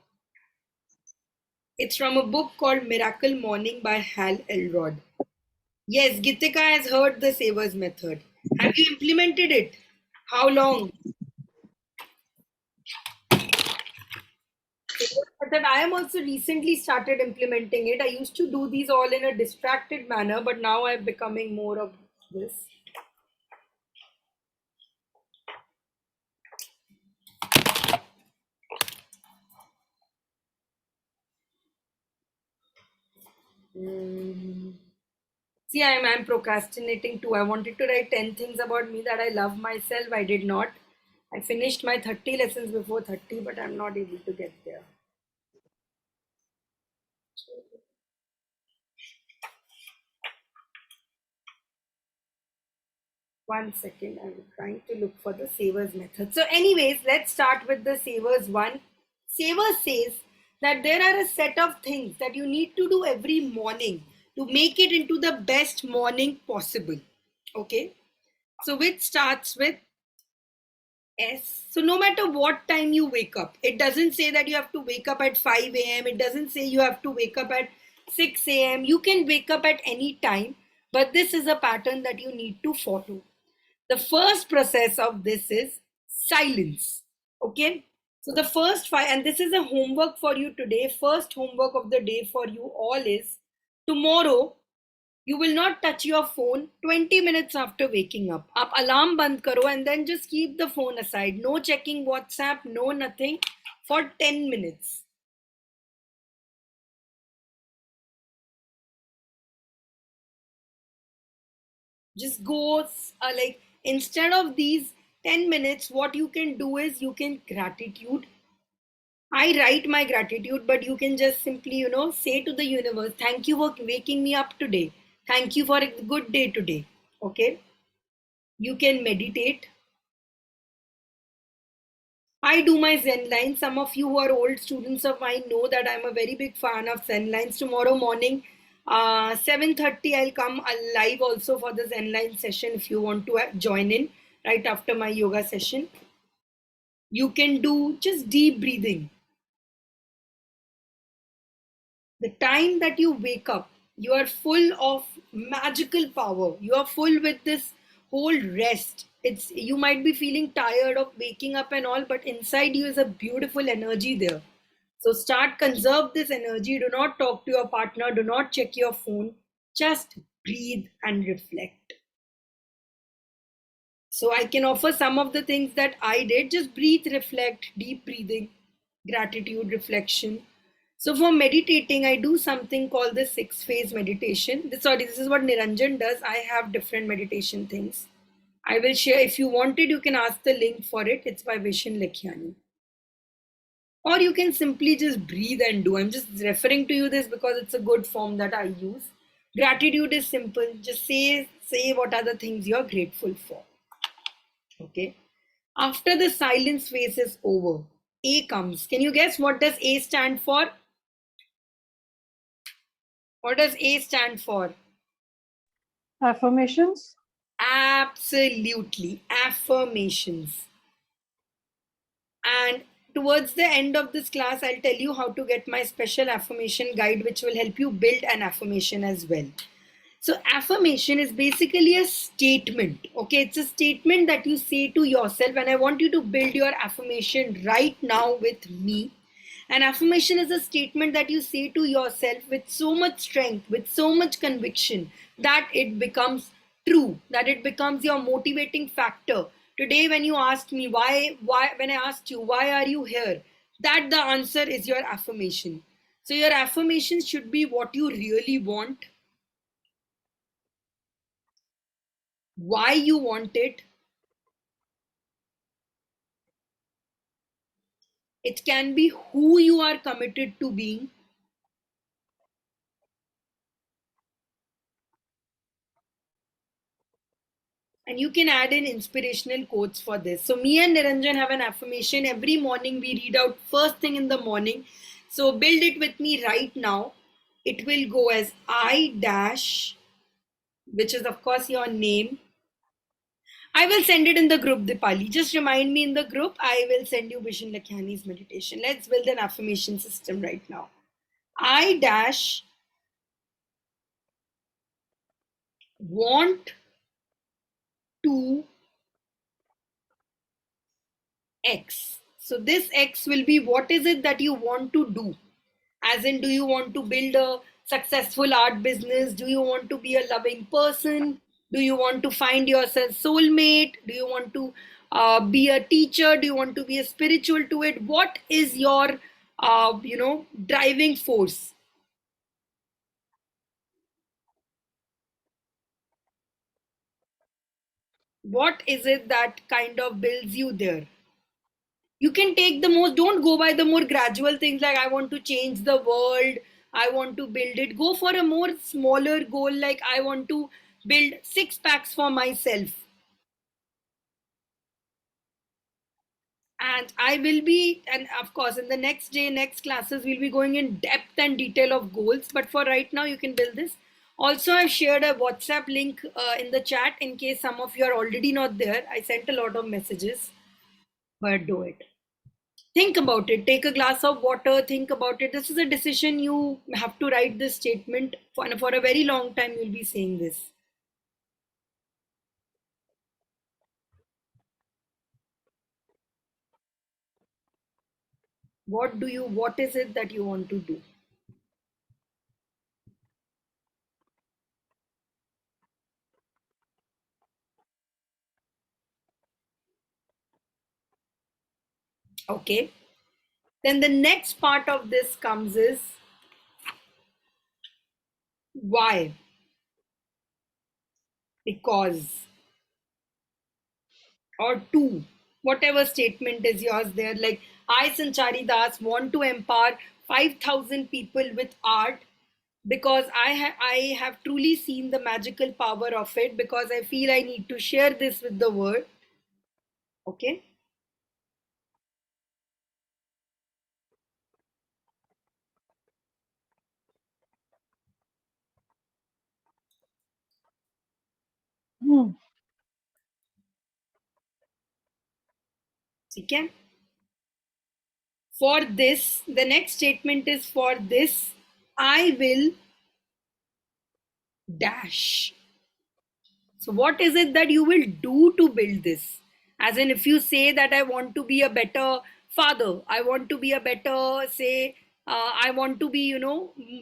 It's from a book called Miracle Morning by Hal Elrod. Yes, Gitika has heard the Savers method. Have you implemented it? How long? That I am also recently started implementing it. I used to do these all in a distracted manner, but now I'm becoming more of this. See, I'm procrastinating too. I wanted to write 10 things about me that I love myself. I did not. I finished my 30 lessons before 30, but I'm not able to get there. One second, I'm trying to look for the Savers method. So, anyways, let's start with the Savers one. Savers says that there are a set of things that you need to do every morning to make it into the best morning possible. Okay, so which starts with S. So, no matter what time you wake up, it doesn't say that you have to wake up at 5 a.m., it doesn't say you have to wake up at 6 a.m. You can wake up at any time, but this is a pattern that you need to follow. The first process of this is silence. Okay. So the first five, and this is a homework for you today. First homework of the day for you all is tomorrow you will not touch your phone 20 minutes after waking up. Up alarm band karo and then just keep the phone aside. No checking WhatsApp, no nothing for 10 minutes. Just go like instead of these 10 minutes, what you can do is you can gratitude. I write my gratitude, but you can just simply, say to the universe, thank you for waking me up today. Thank you for a good day today. Okay. You can meditate. I do my Zen lines. Some of you who are old students of mine know that I'm a very big fan of Zen lines. Tomorrow morning, 7:30, I'll come live also for the Zen line session if you want to join in right after my yoga session. You can do just deep breathing. The time that you wake up, you are full of magical power. You are full with this whole rest. It's you might be feeling tired of waking up and all, but inside you is a beautiful energy there. So start conserve this energy. Do not talk to your partner. Do not check your phone. Just breathe and reflect. So I can offer some of the things that I did. Just breathe, reflect, deep breathing, gratitude, reflection. So for meditating, I do something called the 6-phase meditation. This is what Niranjan does. I have different meditation things. I will share. If you wanted, you can ask the link for it. It's by Vishen Lekhiani. Or you can simply just breathe and do. I'm just referring to you this because it's a good form that I use. Gratitude is simple. Just say what are the things you're grateful for. Okay. After the silence phase is over, A comes. Can you guess what does A stand for? What does A stand for? Affirmations. Absolutely. Affirmations. And towards the end of this class, I'll tell you how to get my special affirmation guide, which will help you build an affirmation as well. So, affirmation is basically a statement. Okay, it's a statement that you say to yourself, and I want you to build your affirmation right now with me. An affirmation is a statement that you say to yourself with so much strength, with so much conviction that it becomes true, that it becomes your motivating factor. Today, when you asked me when I asked you, why are you here? That the answer is your affirmation. So, your affirmation should be what you really want, why you want it, It can be who you are committed to being. And you can add in inspirational quotes for this. So me and Niranjan have an affirmation. Every morning we read out first thing in the morning. So build it with me right now. It will go as I dash, which is of course your name. I will send it in the group, Dipali. Just remind me in the group. I will send you Vishen Lakhiani's meditation. Let's build an affirmation system right now. I dash want to X. So this X will be what is it that you want to do? As in, do you want to build a successful art business? Do you want to be a loving person? Do you want to find yourself soulmate? Do you want to be a teacher? Do you want to be a spiritual to it? What is your, driving force? What is it that kind of builds you there? You can take the most, don't go by the more gradual things like I want to change the world, I want to build it. Go for a more smaller goal like I want to build 6 packs for myself. And I will be, and of course in the next day, next classes, we'll be going in depth and detail of goals, but for right now you can build this. Also, I've shared a WhatsApp link in the chat in case some of you are already not there. I sent a lot of messages, but do it. Think about it. Take a glass of water. Think about it. This is a decision. You have to write this statement for a very long time. You'll be saying this. What is it that you want to do? Okay. Then the next part of this comes is why? Because, or to, whatever statement is yours there. Like, I, Sanchari Das, want to empower 5,000 people with art because I have truly seen the magical power of it, because I feel I need to share this with the world. Okay. Okay. For this, the next statement is for this, I will dash. So, what is it that you will do to build this? As in, if you say that I want to be a better father, I want to be a better, say, I want to be,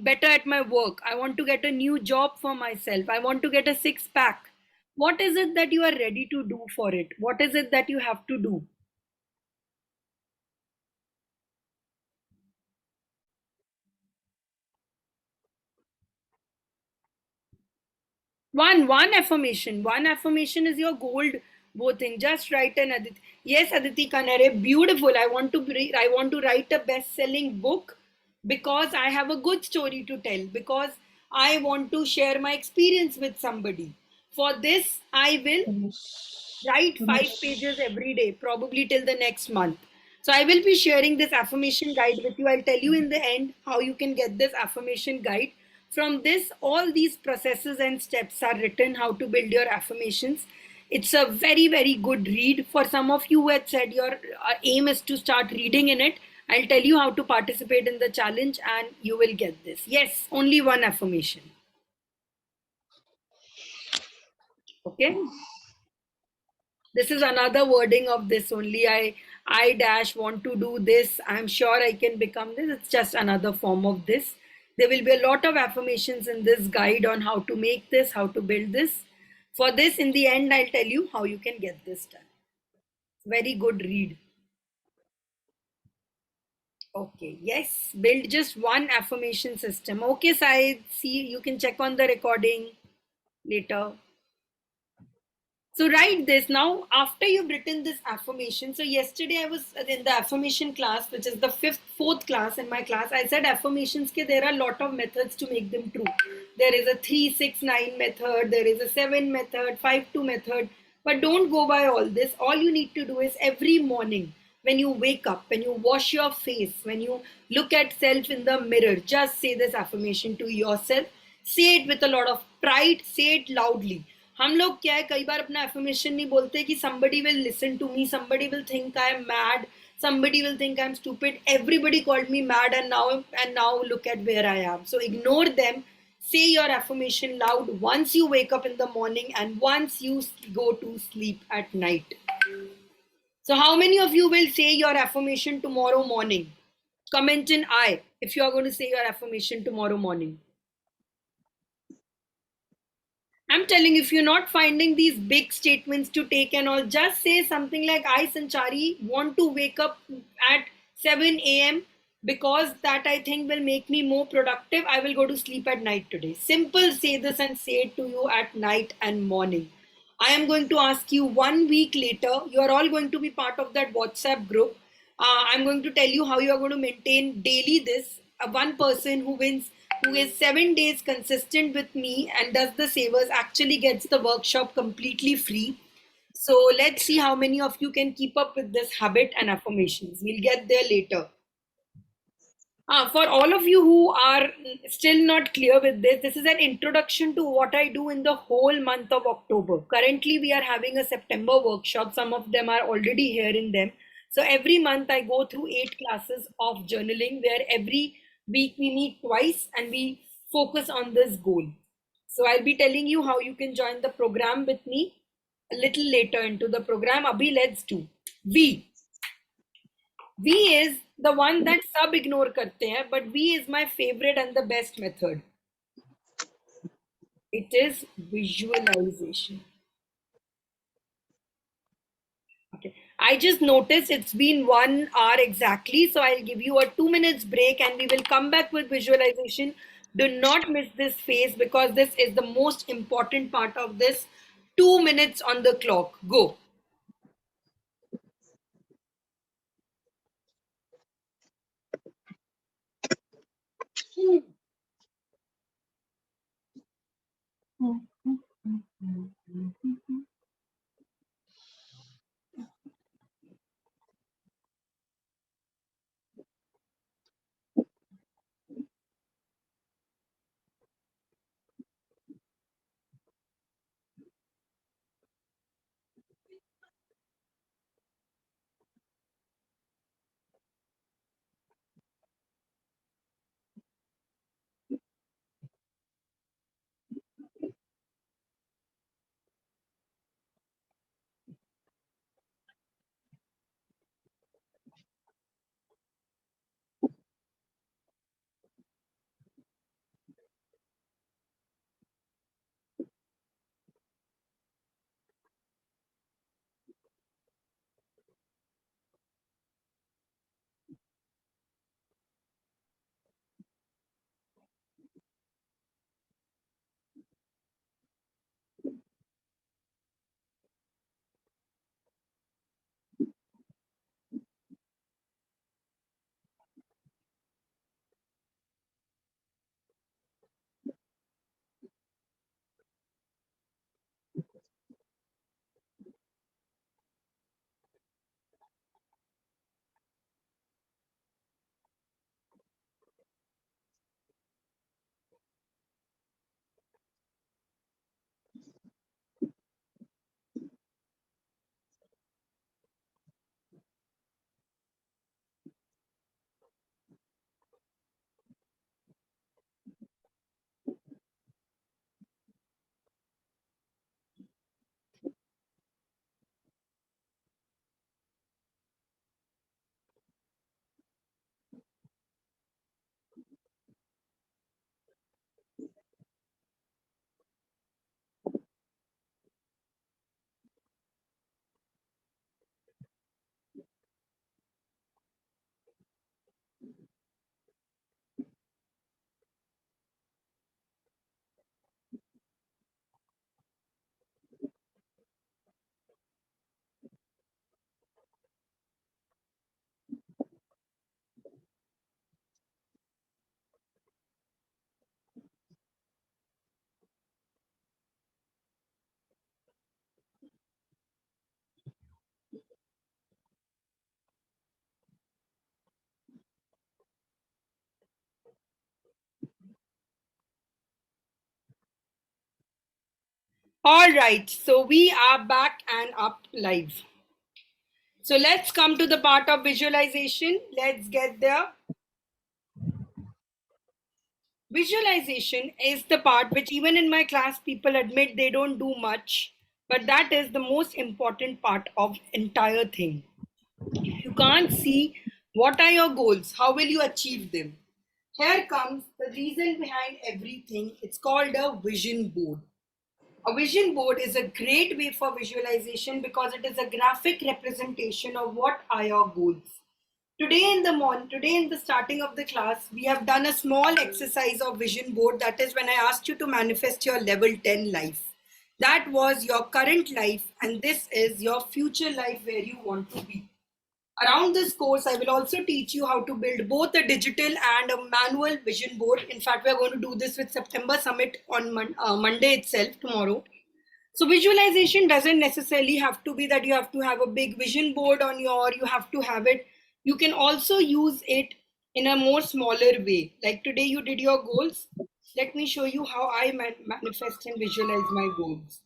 better at my work, I want to get a new job for myself, I want to get a 6 pack. What is it that you are ready to do for it? What is it that you have to do? One affirmation. One affirmation is your gold both thing. Just write an Aditi. Yes, Aditi Kanare, beautiful. I want to write a best-selling book because I have a good story to tell. Because I want to share my experience with somebody. For this, I will write 5 pages every day, probably till the next month. So I will be sharing this affirmation guide with you. I'll tell you in the end how you can get this affirmation guide. From this, all these processes and steps are written how to build your affirmations. It's a very, very good read. For some of you who had said your aim is to start reading in it, I'll tell you how to participate in the challenge and you will get this. Yes, only one affirmation. Okay. This is another wording of this only. I dash want to do this, I'm sure I can become this. It's just another form of this. There will be a lot of affirmations in this guide on how to make this, how to build this. For this, in the end, I'll tell you how you can get this done. Very good read. Okay, yes, build just one affirmation system. Okay, Sai, see, you can check on the recording later. So write this now after you've written this affirmation. So yesterday I was in the affirmation class, which is the fourth class in my class. I said affirmations ke there are a lot of methods to make them true. There is a 3-6-9 method, there is a 7 method, 5-2 method. But don't go by all this. All you need to do is every morning when you wake up, when you wash your face, when you look at self in the mirror, just say this affirmation to yourself. Say it with a lot of pride, say it loudly. हम लोग क्या है कई बार अपना affirmation नहीं बोलते कि somebody will listen to me, somebody will think I am mad, somebody will think I'm stupid. Everybody called me mad, and now look at where I am. So ignore them. Say your affirmation loud once you wake up in the morning and once you go to sleep at night. So how many of you will say your affirmation tomorrow morning? Comment in I if you are going to say your affirmation tomorrow morning. I'm telling you, if you're not finding these big statements to take and all, just say something like, I, Sanchari, want to wake up at 7 a.m. because that I think will make me more productive. I will go to sleep at night today. Simple, say this and say it to you at night and morning. I am going to ask you 1 week later, you are all going to be part of that WhatsApp group. I'm going to tell you how you are going to maintain daily this. One person who wins, who is 7 days consistent with me and does the savers, actually gets the workshop completely free. So let's see how many of you can keep up with this habit and affirmations. We'll get there later. For all of you who are still not clear with this, this is an introduction to what I do in the whole month of October. Currently, we are having a September workshop. Some of them are already here in them. So every month I go through 8 classes of journaling where every week we meet twice and we focus on this goal. So I'll be telling you how you can join the program with me a little later into the program. Abhi, let's do. V is the one that sub ignore karte hain, but V is my favorite and the best method. It is visualization. Okay. I just noticed it's been 1 hour exactly, so I'll give you a 2 minutes break and we will come back with visualization. Do not miss this phase because this is the most important part of this. 2 minutes on the clock. Go. All right, so we are back and up live. So let's come to the part of visualization. Let's get there. Visualization is the part which even in my class people admit they don't do much, but that is the most important part of entire thing. If you can't see what are your goals, how will you achieve them? Here comes the reason behind everything. It's called a vision board. A vision board is a great way for visualization because it is a graphic representation of what are your goals. Today in the starting of the class, we have done a small exercise of vision board. That is when I asked you to manifest your level 10 life. That was your current life, and this is your future life where you want to be. Around this course, I will also teach you how to build both a digital and a manual vision board. In fact, we are going to do this with September Summit on Monday itself, tomorrow. So visualization doesn't necessarily have to be that you have to have a big vision board on you have to have it. You can also use it in a more smaller way. Like today you did your goals. Let me show you how I manifest and visualize my goals.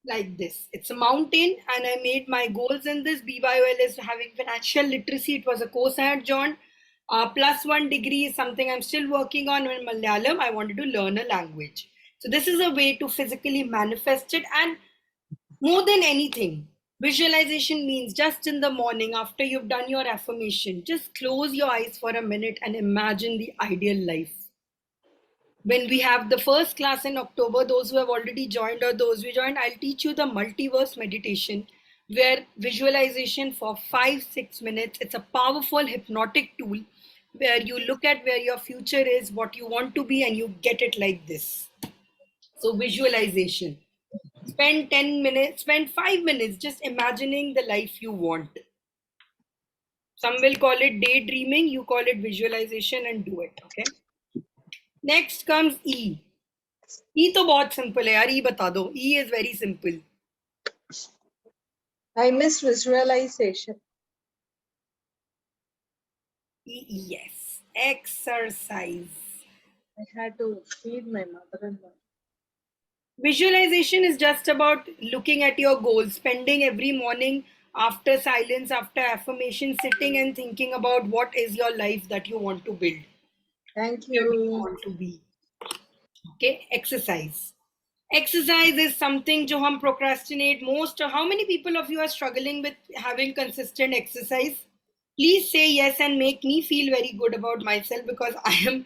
Like this. It's a mountain and I made my goals in this. BYOL is having financial literacy. It was a course I had joined. +1 degree is something I'm still working on in Malayalam. I wanted to learn a language. So this is a way to physically manifest it. And more than anything, visualization means just in the morning after you've done your affirmation, just close your eyes for a minute and imagine the ideal life. When we have the first class in October, those who have already joined or those who joined, I'll teach you the Multiverse Meditation, where visualization for 5-6 minutes, it's a powerful hypnotic tool where you look at where your future is, what you want to be, and you get it like this. So visualization. Spend 10 minutes, spend 5 minutes just imagining the life you want. Some will call it daydreaming, you call it visualization, and do it, okay? Next comes E. E तो बहुत simple है यार, E बता दो. E is very simple. I miss visualization. Yes, exercise. I had to feed my mother-in-law. Visualization is just about looking at your goals, spending every morning after silence, after affirmation, sitting and thinking about what is your life that you want to build. Thank Where do you you. want to be? Okay, exercise. Exercise is something जो हम procrastinate most. How many people of you are struggling with having consistent exercise? Please say yes and make me feel very good about myself because I am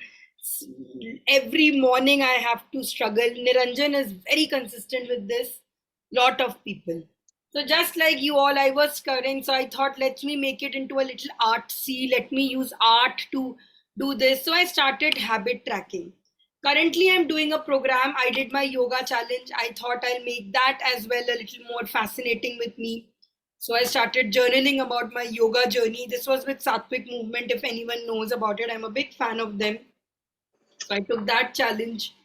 every morning I have to struggle. Niranjan is very consistent with this. Lot of people. So just like you all, I was covering. So I thought, let me make it into a little artsy. Let me use art to do this. So I started habit tracking. Currently, I'm doing a program. I did my yoga challenge. I thought I'll make that as well a little more fascinating with me. So I started journaling about my yoga journey. This was with Sattvic Movement. If anyone knows about it, I'm a big fan of them. So I took that challenge.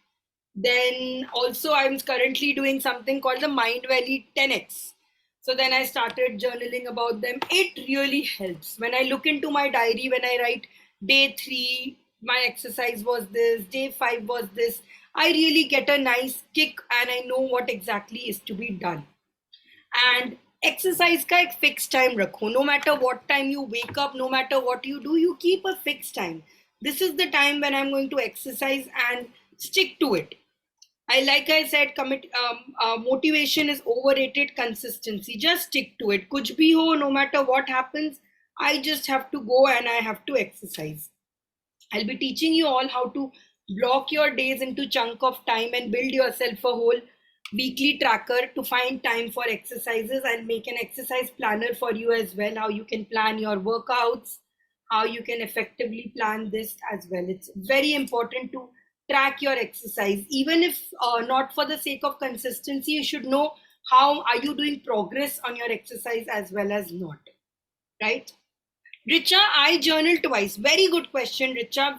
Then also I'm currently doing something called the Mind Valley 10x. So then I started journaling about them. It really helps. When I look into my diary, when I write day 3, my exercise was this, day 5 was this, I really get a nice kick and I know what exactly is to be done. And exercise का एक fixed time रखो. No matter what time you wake up, no matter what you do, you keep a fixed time. This is the time when I'm going to exercise and stick to it. Like I said, motivation is overrated. Consistency, just stick to it. Kuch bhi ho, no matter what happens, I just have to go and I have to exercise. I'll be teaching you all how to block your days into chunk of time and build yourself a whole weekly tracker to find time for exercises. I'll make an exercise planner for you as well, how you can plan your workouts, how you can effectively plan this as well. It's very important to track your exercise. Even if not for the sake of consistency, you should know how are you doing progress on your exercise as well as not, right? Richa, I journal twice. Very good question, Richa.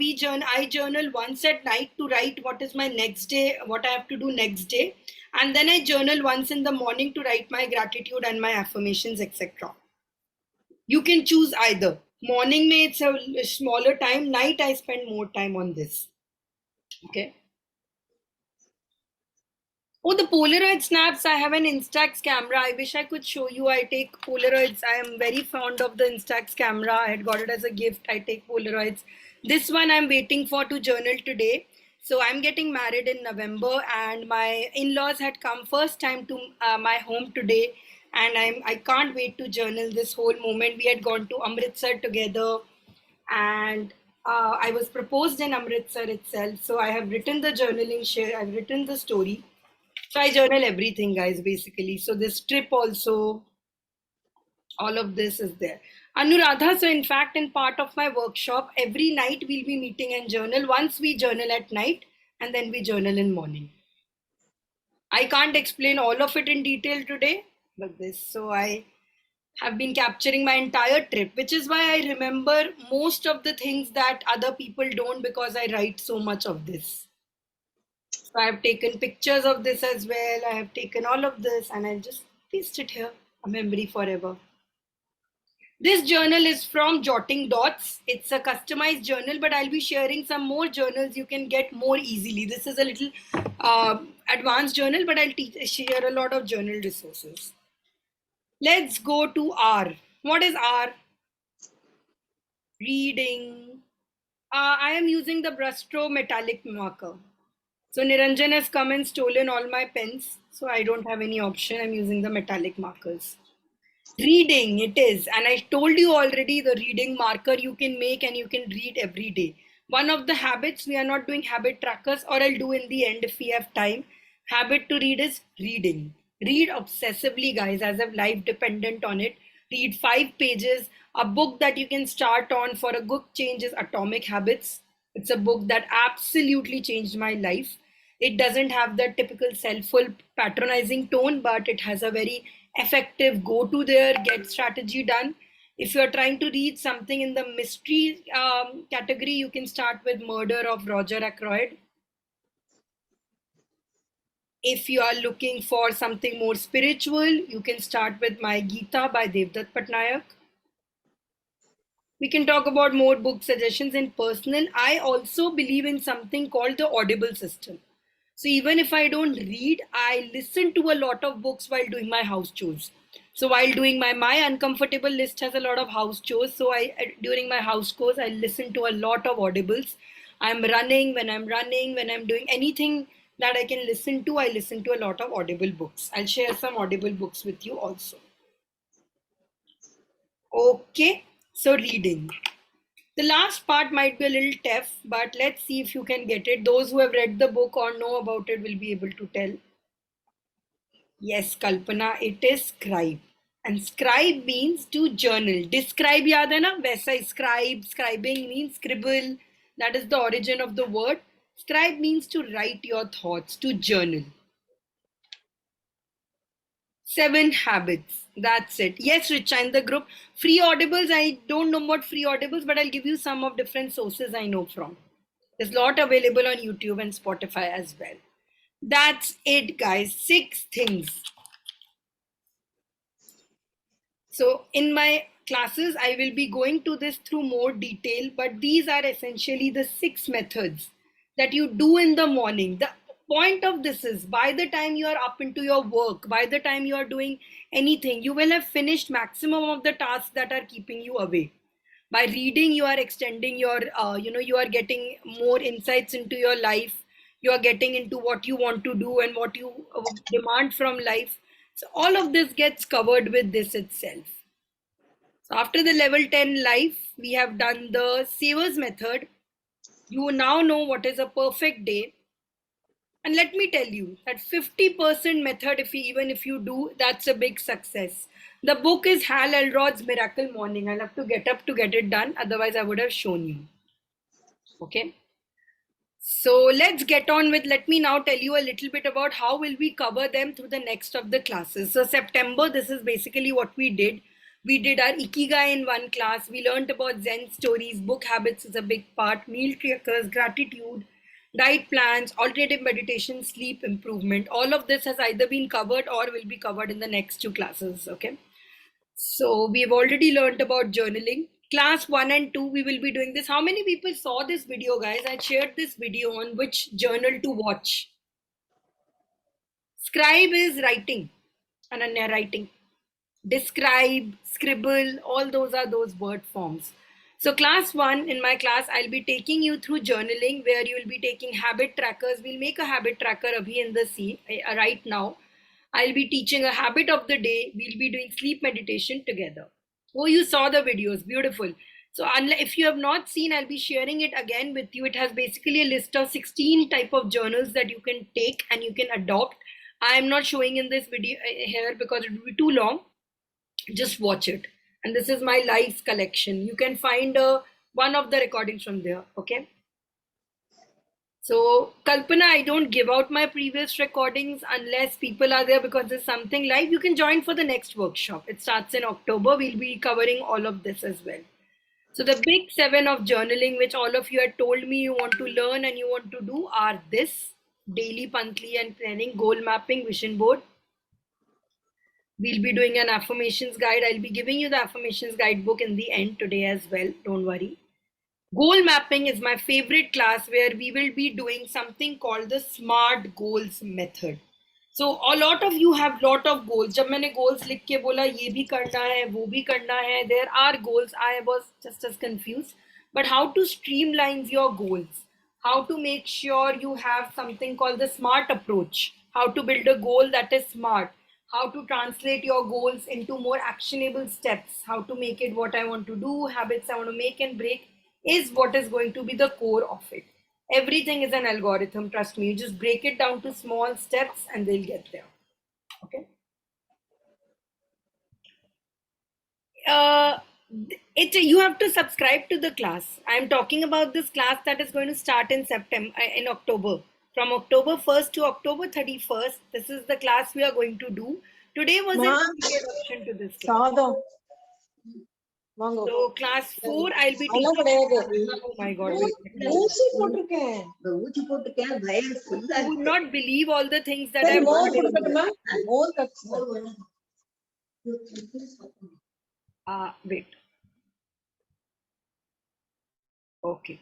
I journal once at night to write what is my next day, what I have to do next day. And then I journal once in the morning to write my gratitude and my affirmations, etc. You can choose either. Morning may it's a smaller time, night I spend more time on this. Okay. Oh, the Polaroid snaps. I have an Instax camera. I wish I could show you. I take Polaroids. I am very fond of the Instax camera. I had got it as a gift. I take Polaroids. This one I'm waiting for to journal today. So I'm getting married in November, and my in-laws had come first time to my home today, and I can't wait to journal this whole moment. We had gone to Amritsar together, and I was proposed in Amritsar itself. So I have written the journaling share. I've written the story. So I journal everything, guys, basically. So this trip also, all of this is there. Anuradha, so in fact, in part of my workshop, every night we'll be meeting and journal. Once we journal at night, and then we journal in morning. I can't explain all of it in detail today, but this. So I have been capturing my entire trip, which is why I remember most of the things that other people don't, because I write so much of this. So I have taken pictures of this as well. I have taken all of this and I'll just paste it here, a memory forever. This journal is from Jotting Dots. It's a customized journal, but I'll be sharing some more journals you can get more easily. This is a little advanced journal, but I'll share a lot of journal resources. Let's go to R. What is R? Reading. I am using the Brushstroke metallic marker. So Niranjan has come and stolen all my pens. So I don't have any option. I'm using the metallic markers. Reading it is. And I told you already the reading marker you can make and you can read every day. One of the habits, we are not doing habit trackers, or I'll do in the end if we have time. Habit to read is reading. Read obsessively, guys, as if life dependent on it. Read 5 pages. A book that you can start on for a good change is Atomic Habits. It's a book that absolutely changed my life. It doesn't have the typical self-help patronizing tone, but it has a very effective go-to there, get strategy done. If you're trying to read something in the mystery category, you can start with Murder of Roger Ackroyd. If you are looking for something more spiritual, you can start with My Gita by Devdutt Patnaik. We can talk about more book suggestions in personal. I also believe in something called the Audible system. So even if I don't read, I listen to a lot of books while doing my house chores. So while doing my uncomfortable list has a lot of house chores. So during my house chores, I listen to a lot of audibles. When I'm doing anything that I can listen to, I listen to a lot of audible books. I'll share some audible books with you also. Okay, so reading. The last part might be a little tough, but let's see if you can get it. Those who have read the book or know about it will be able to tell. Yes, Kalpana, it is scribe. And scribe means to journal. Describe yaad hai na? Waisa scribe. Scribing means scribble. That is the origin of the word. Scribe means to write your thoughts, to journal. 7 habits. That's it. Yes, Richa, in the group. Free audibles. I don't know about free audibles, but I'll give you some of different sources I know from. There's a lot available on YouTube and Spotify as well. That's it, guys. 6 things. So in my classes, I will be going to this through more detail, but these are essentially the 6 methods that you do in the morning. The point of this is by the time you are up into your work, by the time you are doing anything, you will have finished maximum of the tasks that are keeping you away. By reading, you are extending your, you are getting more insights into your life. You are getting into what you want to do and what you demand from life. So all of this gets covered with this itself. So after the level 10 life, we have done the savers method. You now know what is a perfect day. And let me tell you that 50% method, even if you do, that's a big success. The book is Hal Elrod's Miracle Morning. I'll have to get up to get it done. Otherwise, I would have shown you. Okay. So let's get on with, let me now tell you a little bit about how will we cover them through the next of the classes. So September, this is basically what we did. We did our Ikigai in one class. We learned about Zen stories, book habits is a big part, meal trackers, gratitude, diet plans, alternative meditation, sleep improvement. All of this has either been covered or will be covered in the next 2 classes. Okay. So we've already learned about journaling. Class 1 and 2, we will be doing this. How many people saw this video, guys? I shared this video on which journal to watch. Scribe is writing, Ananya, writing. Describe, scribble, all those are those word forms. So class 1, in my class, I'll be taking you through journaling, where you will be taking habit trackers. We'll make a habit tracker abhi in the scene right now. I'll be teaching a habit of the day. We'll be doing sleep meditation together. Oh, you saw the videos, beautiful. So if you have not seen, I'll be sharing it again with you. It has basically a list of 16 type of journals that you can take and you can adopt. I am not showing in this video here because it will be too long. Just watch it. And this is my live collection. You can find one of the recordings from there. Okay. So Kalpana, I don't give out my previous recordings unless people are there, because there's something live. You can join for the next workshop. It starts in October. We'll be covering all of this as well. So the big 7 of journaling, which all of you had told me you want to learn and you want to do, are this: daily, monthly and planning, goal mapping, vision board. We'll be doing an affirmations guide. I'll be giving you the affirmations guidebook in the end today as well. Don't worry. Goal mapping is my favorite class, where we will be doing something called the SMART goals method. So a lot of you have lot of goals. जब मैंने goals लिख के बोला ये भी करना है, वो भी करना है, there are goals. I was just as confused. But how to streamline your goals? How to make sure you have something called the SMART approach? How to build a goal that is smart? How to translate your goals into more actionable steps? How to make it what I want to do, habits I want to make and break, is what is going to be the core of it. Everything is an algorithm, trust me. You just break it down to small steps and they'll get there. Okay. You have to subscribe to the class. I'm talking about this class that is going to start in October. From October 1st to October 31st, this is the class we are going to do. Today was an introduction to this class. So class 4, I'll be teaching. Oh my God. You would not believe all the things that I've done. Wait. Okay.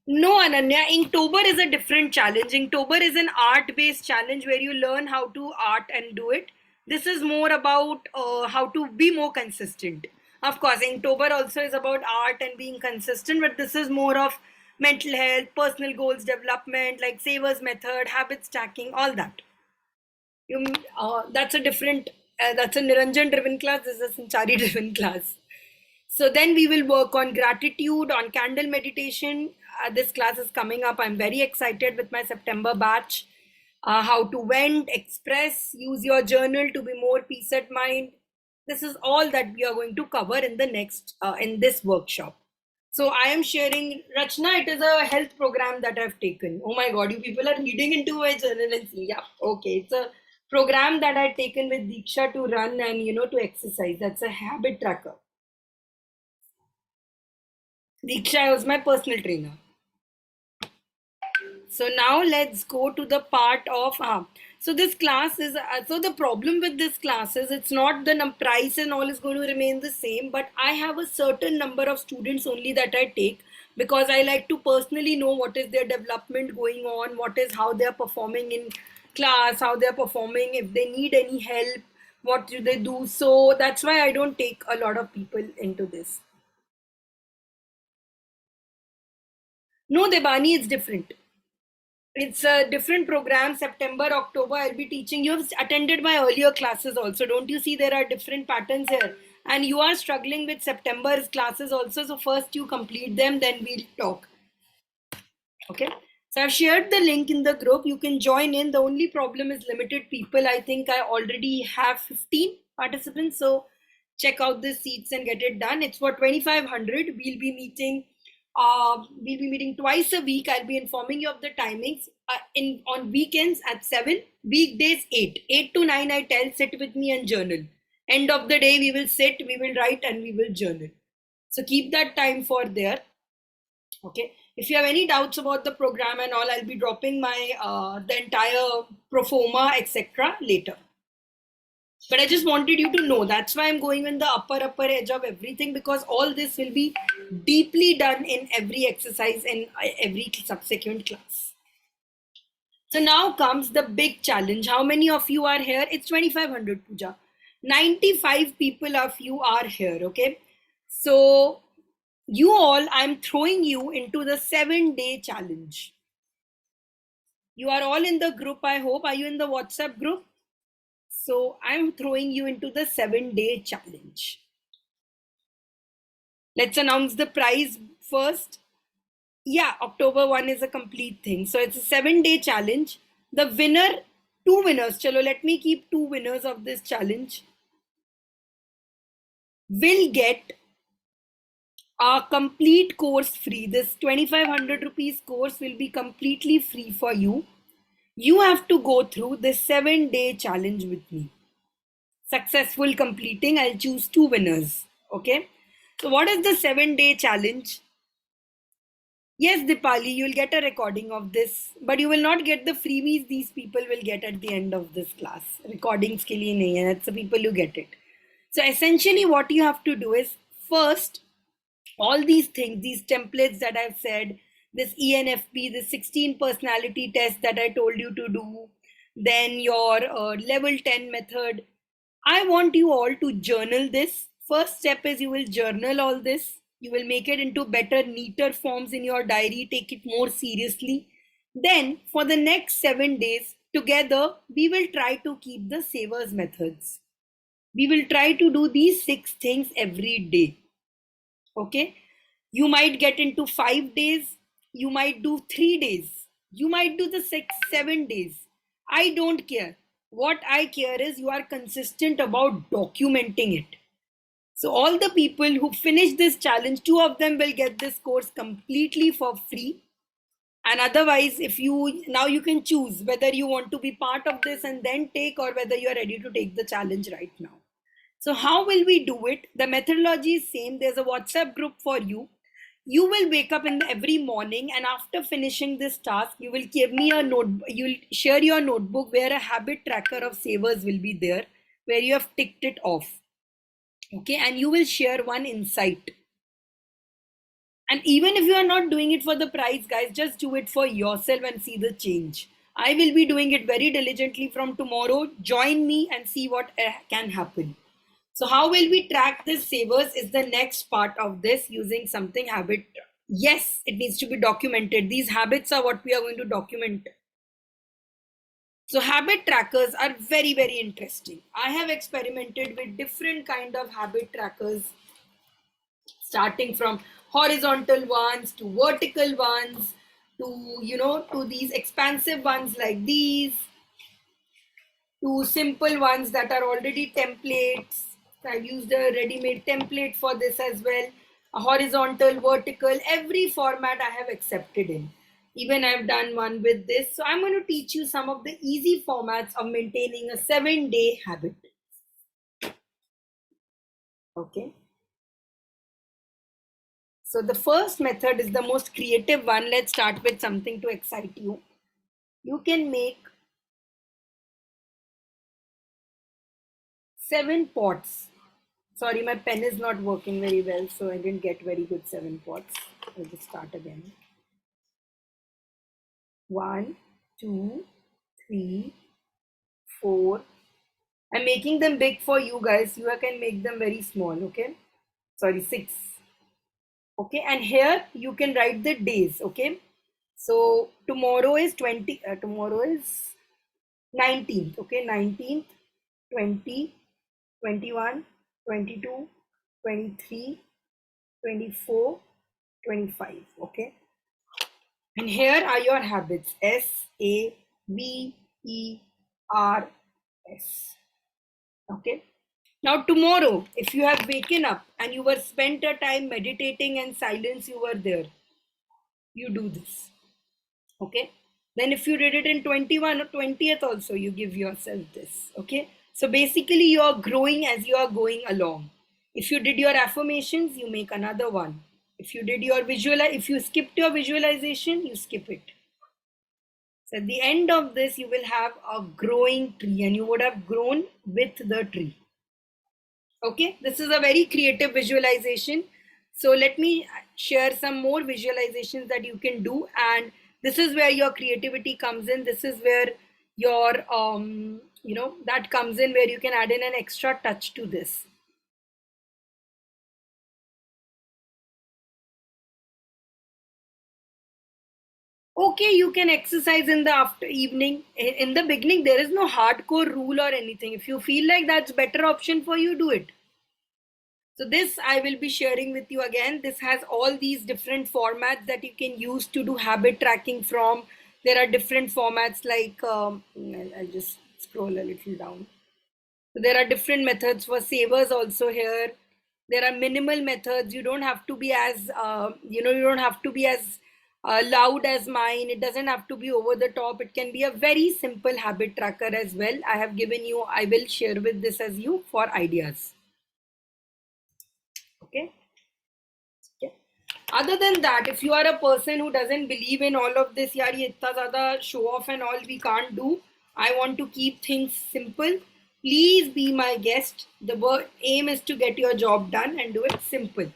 No, Ananya, Inktober is a different challenge. Inktober is an art-based challenge where you learn how to art and do it. This is more about how to be more consistent. Of course, Inktober also is about art and being consistent, but this is more of mental health, personal goals development, like Savers method, habit stacking, all that. That's a different, that's a Niranjan driven class. This is a Sanchari driven class. So then we will work on gratitude, on candle meditation. This class is coming up. I'm very excited with my September batch. How to vent, express, use your journal to be more peace at mind. This is all that we are going to cover in the next, in this workshop. So I am sharing, Rachna, it is a health program that I've taken. Oh my God, you people are reading into my journal and see, yeah, okay. It's a program that I've taken with Deeksha to run and, to exercise. That's a habit tracker. Deeksha was my personal trainer. So now let's go to the part of, so this class is, so the problem with this class is it's not the price and all is going to remain the same, but I have a certain number of students only that I take, because I like to personally know what is their development going on, how they're performing in class, how they're performing, if they need any help, what do they do. So that's why I don't take a lot of people into this. No, Debani, it's different. It's a different program. September, October, I'll be teaching. You have attended my earlier classes also. Don't you see there are different patterns here? And you are struggling with September's classes also. So first you complete them, then we'll talk. Okay. So I've shared the link in the group. You can join in. The only problem is limited people. I think I already have 15 participants. So check out the seats and get it done. It's for 2,500. We'll be meeting twice a week. I'll be informing you of the timings. On weekends at 7, weekdays 8. 8 to 9 I tell, sit with me and journal. End of the day we will sit, we will write and we will journal. So keep that time for there. Okay. If you have any doubts about the program and all, I'll be dropping my the entire pro forma, etc. later. But I just wanted you to know, that's why I'm going in the upper edge of everything, because all this will be deeply done in every exercise and every subsequent class. So now comes the big challenge. How many of you are here? It's 2500, Pooja. 95 people of you are here, okay? So you all, I'm throwing you into the 7-day challenge. You are all in the group, I hope. Are you in the WhatsApp group? So I'm throwing you into the 7-day challenge. Let's announce the prize first. Yeah, October 1 is a complete thing. So it's a 7-day challenge. The winner, 2 winners, chalo, let me keep 2 winners of this challenge, will get a complete course free. This 2500 rupees course will be completely free for you. You have to go through this 7-day challenge with me. Successful completing, I'll choose 2 winners. Okay. So what is the 7-day challenge? Yes, Dipali, you'll get a recording of this, but you will not get the freebies these people will get at the end of this class. Recordings ke liye nahi hai, that's the people who get it. So essentially what you have to do is, first, all these things, these templates that I've said, this ENFP, this 16 personality test that I told you to do, then your level 10 method, I want you all to journal this. First step is you will journal all this. You will make it into better, neater forms in your diary, take it more seriously. Then for the next 7 days, together, we will try to keep the savers methods. We will try to do these 6 things every day. Okay? You might get into 5 days, you might do 3 days, you might do the 7 days. I don't care. What I care is you are consistent about documenting it. So all the people who finish this challenge, 2 of them will get this course completely for free. And otherwise, if you now you can choose whether you want to be part of this and then take, or whether you are ready to take the challenge right now. So how will we do it? The methodology is same. There's a WhatsApp group for you. You will wake up every morning, and after finishing this task, you will give me a note. You'll share your notebook where a habit tracker of savers will be there, where you have ticked it off. Okay, and you will share one insight. And even if you are not doing it for the prize, guys, just do it for yourself and see the change. I will be doing it very diligently from tomorrow. Join me and see what can happen. So how will we track this savers is the next part of this, using something habit. Yes, it needs to be documented. These habits are what we are going to document. So habit trackers are very, very interesting. I have experimented with different kind of habit trackers, starting from horizontal ones to vertical ones to, to these expansive ones like these, to simple ones that are already templates. I've used a ready-made template for this as well. A horizontal, vertical, every format I have accepted in. Even I've done one with this. So I'm going to teach you some of the easy formats of maintaining a 7-day habit. Okay. So the first method is the most creative one. Let's start with something to excite you. You can make 7 pots. Sorry, my pen is not working very well, so I didn't get very good 7 pots. I'll just start again. 1, 2, 3, 4. I'm making them big for you guys. You can make them very small, okay? Sorry, 6. Okay, and here you can write the days, okay? So tomorrow is 19th, okay? 19th, 20, 21, 22, 23, 24, 25, okay? And here are your habits, SAVERS, okay? Now tomorrow, if you have waken up and you were spent a time meditating and silence, you were there, you do this, okay? Then if you did it in 21 or 20th also, you give yourself this, okay? So basically you are growing as you are going along. If you did your affirmations, you make another one. If you did your if you skipped your visualization, you skip it. So at the end of this, you will have a growing tree, and you would have grown with the tree. Okay, this is a very creative visualization. So let me share some more visualizations that you can do, and This is where your creativity comes in. This is where your that comes in, where you can add in an extra touch to this. Okay, you can exercise in the after evening. In the beginning, there is no hardcore rule or anything. If you feel like that's better option for you, do it. So this I will be sharing with you again. This has all these different formats that you can use to do habit tracking from. There are different formats like, I'll just scroll a little down. So there are different methods for savers also here. There are minimal methods. You don't have to be as, you don't have to be as loud as mine. It doesn't have to be over the top. It can be a very simple habit tracker as well. I will share with this as you for ideas. Okay. Other than that, if you are a person who doesn't believe in all of this, yaar, ye itna zyada show off and all we can't do. I want to keep things simple. Please be my guest. The aim is to get your job done and do it simple.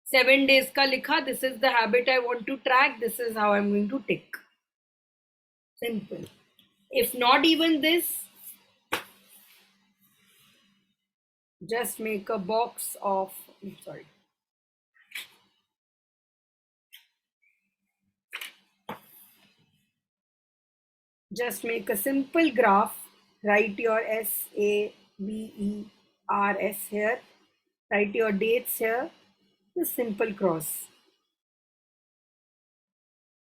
7 days ka likha. This is the habit I want to track. This is how I'm going to tick. Simple. If not even this, just make a box of, sorry. Just make a simple graph. Write your SAVERS here. Write your dates here. Just simple cross.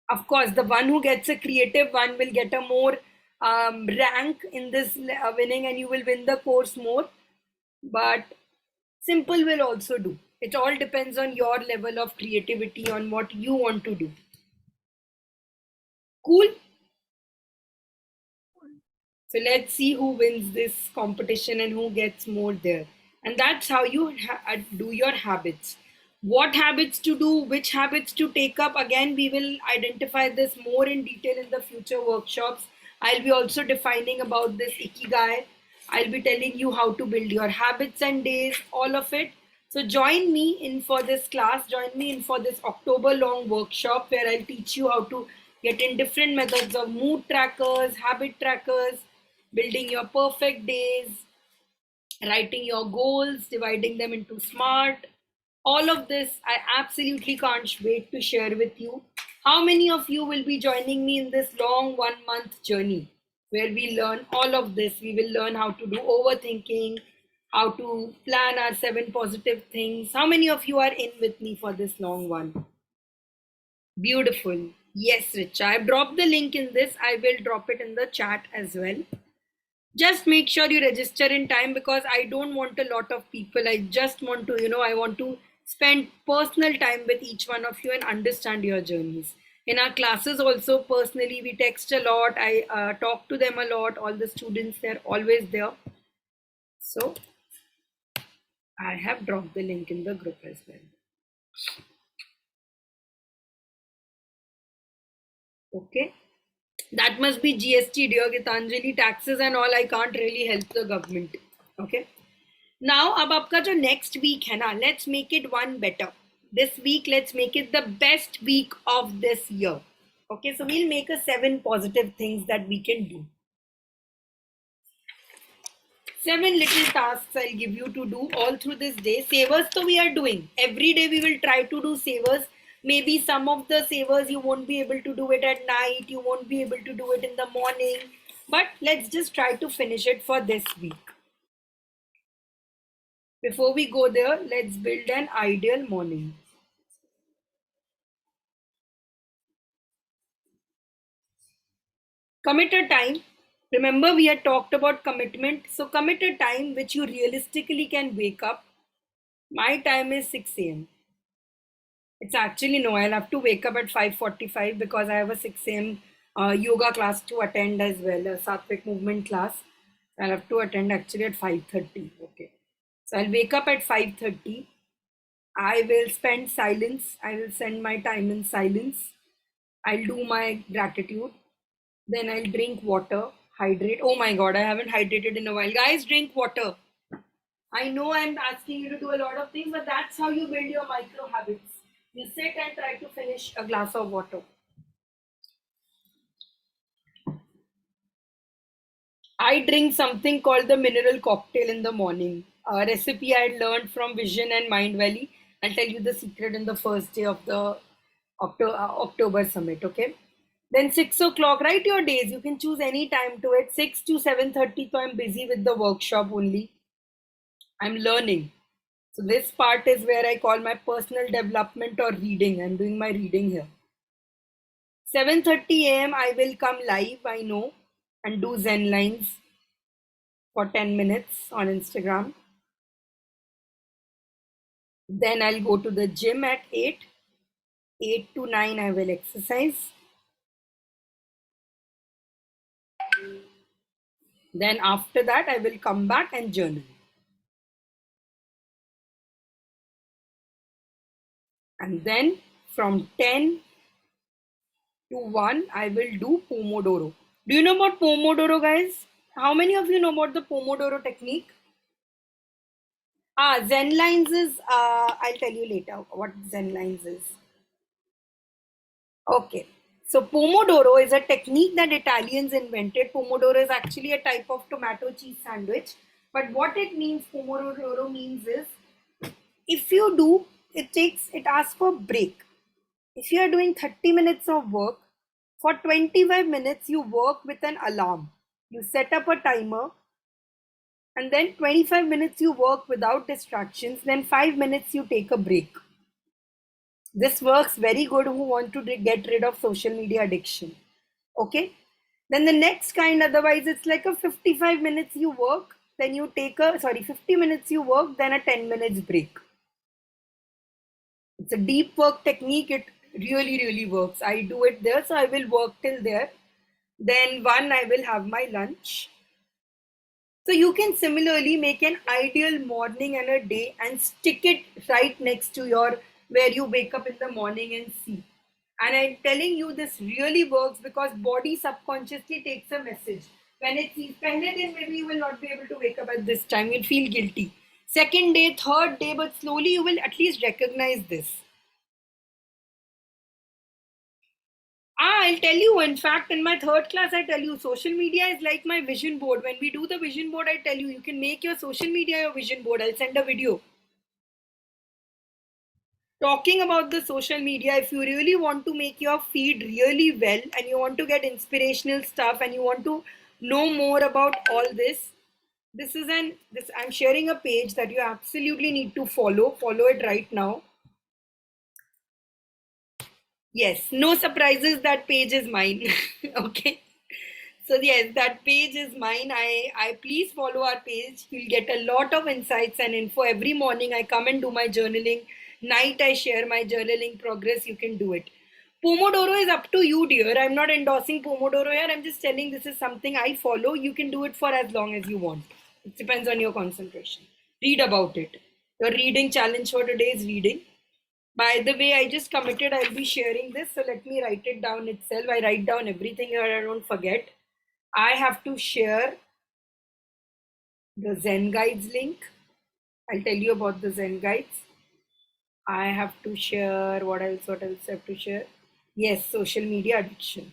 Of course, the one who gets a creative one will get a more rank in this winning, and you will win the course more. But simple will also do. It all depends on your level of creativity, on what you want to do. Cool? So let's see who wins this competition and who gets more there. And that's how you do your habits. What habits to do, which habits to take up. Again, we will identify this more in detail in the future workshops. I'll be also defining about this Ikigai. I'll be telling you how to build your habits and days, all of it. So join me in for this class. Join me in for this October long workshop where I'll teach you how to get in different methods of mood trackers, habit trackers, building your perfect days, writing your goals, dividing them into SMART. All of this, I absolutely can't wait to share with you. How many of you will be joining me in this long 1 month journey where we learn all of this? We will learn how to do overthinking, how to plan our 7 positive things. How many of you are in with me for this long one? Beautiful. Yes, Richa. I've dropped the link in this. I will drop it in the chat as well. Just make sure you register in time because I don't want a lot of people. I just want to, I want to spend personal time with each one of you and understand your journeys. In our classes also, personally, we text a lot. I talk to them a lot. All the students, they're always there. So I have dropped the link in the group as well. Okay. That must be GST, dear Gitanjali. Taxes and all, I can't really help the government. Okay. Now, अब आपका जो next week है ना, let's make it one better. This week, let's make it the best week of this year. Okay, so we'll make a 7 positive things that we can do. 7 little tasks I'll give you to do all through this day. Savers, so we are doing. Every day we will try to do savers. Maybe some of the savers you won't be able to do it at night. You won't be able to do it in the morning. But let's just try to finish it for this week. Before we go there, let's build an ideal morning. Commit a time. Remember, we had talked about commitment. So commit a time which you realistically can wake up. My time is 6 a.m. It's actually no, I'll have to wake up at 5:45 because I have a 6 a.m. Yoga class to attend as well, a Sattvic movement class. I'll have to attend actually at 5:30. Okay. So I'll wake up at 5:30. I will spend silence. I will spend my time in silence. I'll do my gratitude. Then I'll drink water, hydrate. Oh my God, I haven't hydrated in a while. Guys, drink water. I know I'm asking you to do a lot of things, but that's how you build your micro habits. You sit and try to finish a glass of water. I drink something called the mineral cocktail in the morning. A recipe I had learned from Vision and Mind Valley. I'll tell you the secret in the first day of the October summit. Okay. Then 6 o'clock. Write your days. You can choose any time to it. 6 to 7:30. So I'm busy with the workshop only. I'm learning. So this part is where I call my personal development or reading. I'm doing my reading here. 7:30 a.m. I will come live. I know, and do Zen lines for 10 minutes on Instagram. Then I'll go to the gym at 8. 8 to 9 I will exercise. Then after that I will come back and journal. And then from 10 to 1 I will do Pomodoro. Do you know about Pomodoro, guys? How many of you know about the Pomodoro technique? Zen lines is, I'll tell you later what Zen lines is. Okay. So Pomodoro is a technique that Italians invented. Pomodoro is actually a type of tomato cheese sandwich. But what it means, Pomodoro means is, if you do, it asks for break. If you are doing 30 minutes of work, for 25 minutes you work with an alarm. You set up a timer, and then 25 minutes you work without distractions, then 5 minutes you take a break. This works very good who want to get rid of social media addiction. Okay. Then the next kind, otherwise it's like a 55 minutes you work, then you take 50 minutes you work, then a 10 minutes break. It's a deep work technique. It really, really works. I do it there. So I will work till there. Then I will have my lunch. So you can similarly make an ideal morning and a day and stick it right next to your where you wake up in the morning and see. And I'm telling you, this really works because body subconsciously takes a message. When it sees pendant, then maybe you will not be able to wake up at this time. You'll feel guilty. Second day, third day, but slowly you will at least recognize this. I'll tell you, in fact, in my third class, I tell you, social media is like my vision board. When we do the vision board, I tell you, you can make your social media your vision board. I'll send a video. Talking about the social media, if you really want to make your feed really well and you want to get inspirational stuff and you want to know more about all this, I'm sharing a page that you absolutely need to follow. Follow it right now. Yes, no surprises, that page is mine. Okay. So yes, that page is mine. I please follow our page. You'll get a lot of insights and info. Every morning I come and do my journaling. Night I share my journaling progress. You can do it. Pomodoro is up to you, dear. I'm not endorsing Pomodoro here. I'm just telling this is something I follow. You can do it for as long as you want. It depends on your concentration. Read about it. Your reading challenge for today is reading. By the way, I just committed I'll be sharing this. So let me write it down itself. I write down everything here. I don't forget. I have to share the Zen Guides link. I'll tell you about the Zen Guides. I have to share what else I have to share? Yes, social media addiction.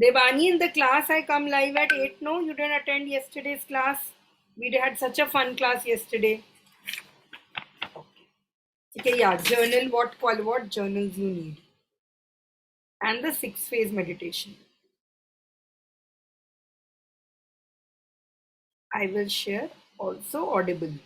Devani, in the class I come live at 8. No, you didn't attend yesterday's class. We had such a fun class yesterday. Okay, yeah, journal, what journals you need. And the 6-phase meditation. I will share also audibly.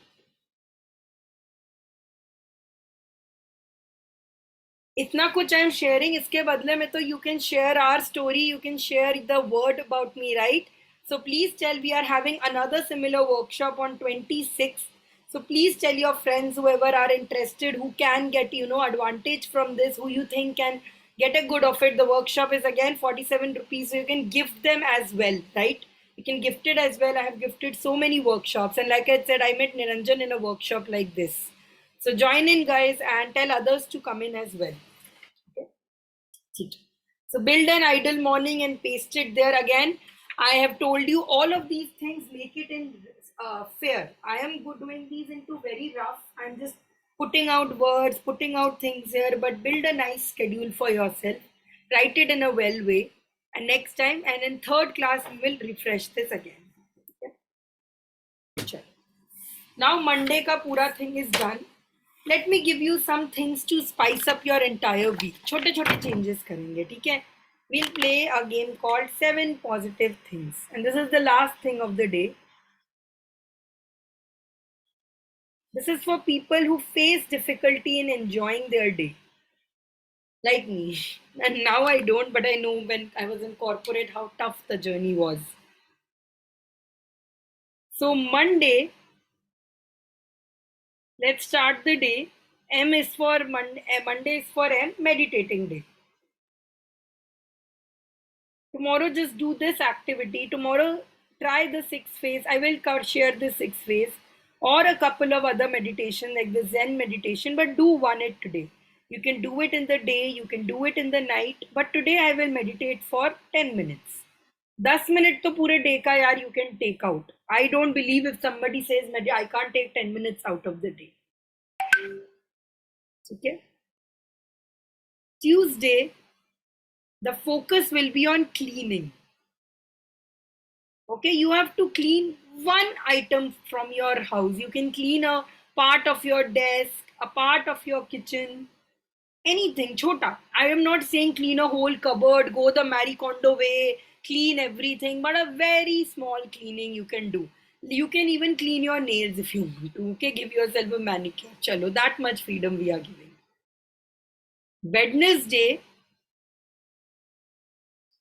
इतना कुछ I am sharing, इसके बदले में तो you can share our story, you can share the word about me, right? So please tell, we are having another similar workshop on 26th. So please tell your friends, whoever are interested, who can get, advantage from this, who you think can get a good of it. The workshop is again 47 rupees. So you can gift them as well, right? You can gift it as well. I have gifted so many workshops. And like I said, I met Niranjan in a workshop like this. So join in, guys, and tell others to come in as well. Okay. So build an ideal morning and paste it there again. I have told you all of these things, make it in fair. I am doing these into very rough. I'm just putting out words, putting out things here, but build a nice schedule for yourself. Write it in a well way and next time, and in third class we will refresh this again. Okay? Now Monday ka pura thing is done. Let me give you some things to spice up your entire week. छोटे छोटे changes करेंगे, ठीक है? We'll play a game called 7 Positive Things, and this is the last thing of the day. This is for people who face difficulty in enjoying their day, like me. And now I don't, but I know when I was in corporate how tough the journey was. So Monday, let's start the day. M is for Monday. Monday is for M, meditating day. Tomorrow, just do this activity. Tomorrow, try the 6 phase. I will share the 6 phase or a couple of other meditation like the Zen meditation, but do one it today. You can do it in the day, you can do it in the night, but today I will meditate for 10 minutes. 10 minutes to pure day ka yaar you can take out. I don't believe if somebody says I can't take 10 minutes out of the day. Okay? Tuesday, the focus will be on cleaning. Okay, you have to clean one item from your house. You can clean a part of your desk, a part of your kitchen, anything, chota. I am not saying clean a whole cupboard, go the Marie Kondo way, clean everything, but a very small cleaning you can do. You can even clean your nails if you want to. Okay, give yourself a manicure. Chalo, that much freedom we are giving. Wednesday,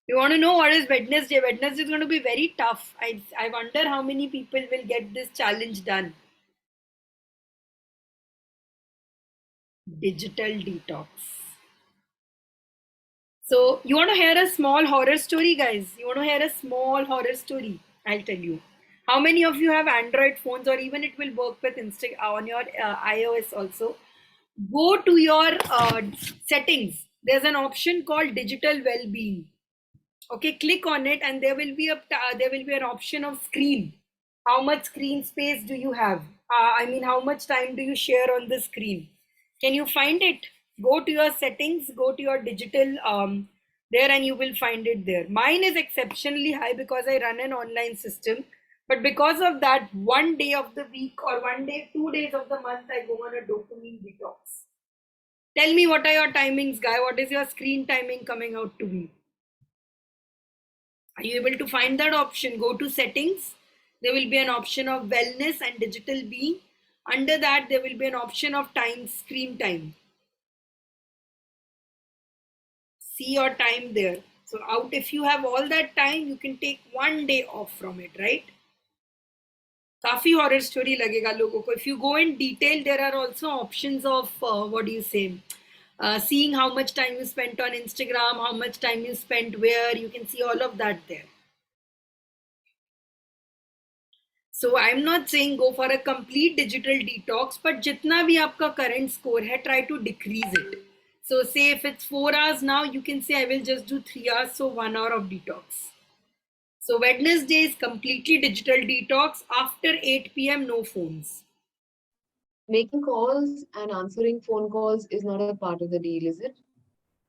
you want to know what is Wednesday? Wednesday is going to be very tough. I wonder how many people will get this challenge done. Digital detox. So, you want to hear a small horror story, guys? You want to hear a small horror story? I'll tell you. How many of you have Android phones, or even it will work with on your iOS also? Go to your settings. There's an option called digital well-being. Okay, click on it, and there will be an option of screen. How much screen space do you have? I mean, how much time do you share on the screen? Can you find it? Go to your settings, go to your digital there, and you will find it there. Mine is exceptionally high because I run an online system. But because of that, one day of the week or 2 days of the month, I go on a dopamine detox. Tell me, what are your timings, guy? What is your screen timing coming out to be? Are you able to find that option? Go to settings. There will be an option of wellness and digital being. Under that, there will be an option of time, screen time. See your time there. So out, if you have all that time, you can take one day off from it, right? काफी horror story लगेगा लोगों को. If you go in detail, there are also options of what do you say? Seeing how much time you spent on Instagram, how much time you spent where, you can see all of that there. So I'm not saying go for a complete digital detox, but jitna bhi aapka current score hai, try to decrease it. So say if it's 4 hours now, you can say I will just do 3 hours, so 1 hour of detox. So Wednesday is completely digital detox. After 8 p.m, no phones. Making calls and answering phone calls is not a part of the deal, is it?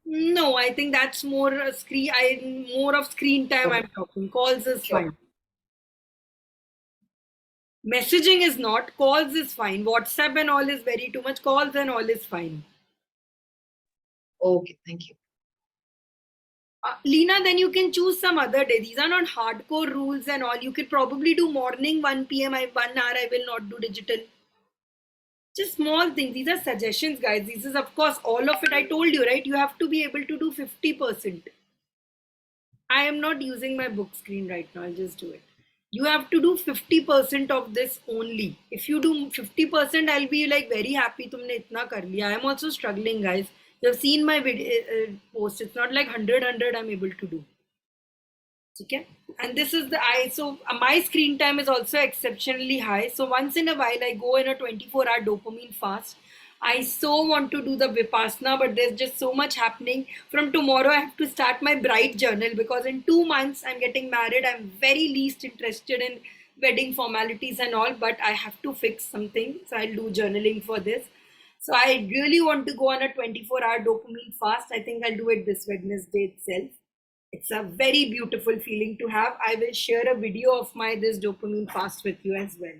No, I think that's more more of screen time. Okay. I'm talking. Calls is Sure. fine. Messaging is not. Calls is fine. WhatsApp and all is very too much. Calls and all is fine. Okay, thank you. Lena, then you can choose some other day. These are not hardcore rules and all. You could probably do morning 1 p.m. 1 hour I will not do digital. Just small things. These are suggestions, guys. This is, of course, all of it. I told you, right? You have to be able to do 50%. I am not using my book screen right now. I'll just do it. You have to do 50% of this only. If you do 50%, I'll be like very happy. Tumne itna kar liya. I am also struggling, guys. You have seen my video post. It's not like 100 I'm able to do. Okay? And this is so my screen time is also exceptionally high. So once in a while I go in a 24-hour dopamine fast. I so want to do the Vipassana, but there's just so much happening. From tomorrow I have to start my bride journal because in 2 months I'm getting married. I'm very least interested in wedding formalities and all, but I have to fix something. So I'll do journaling for this. So I really want to go on a 24-hour dopamine fast. I think I'll do it this Wednesday itself. It's a very beautiful feeling to have. I will share a video of this dopamine fast with you as well.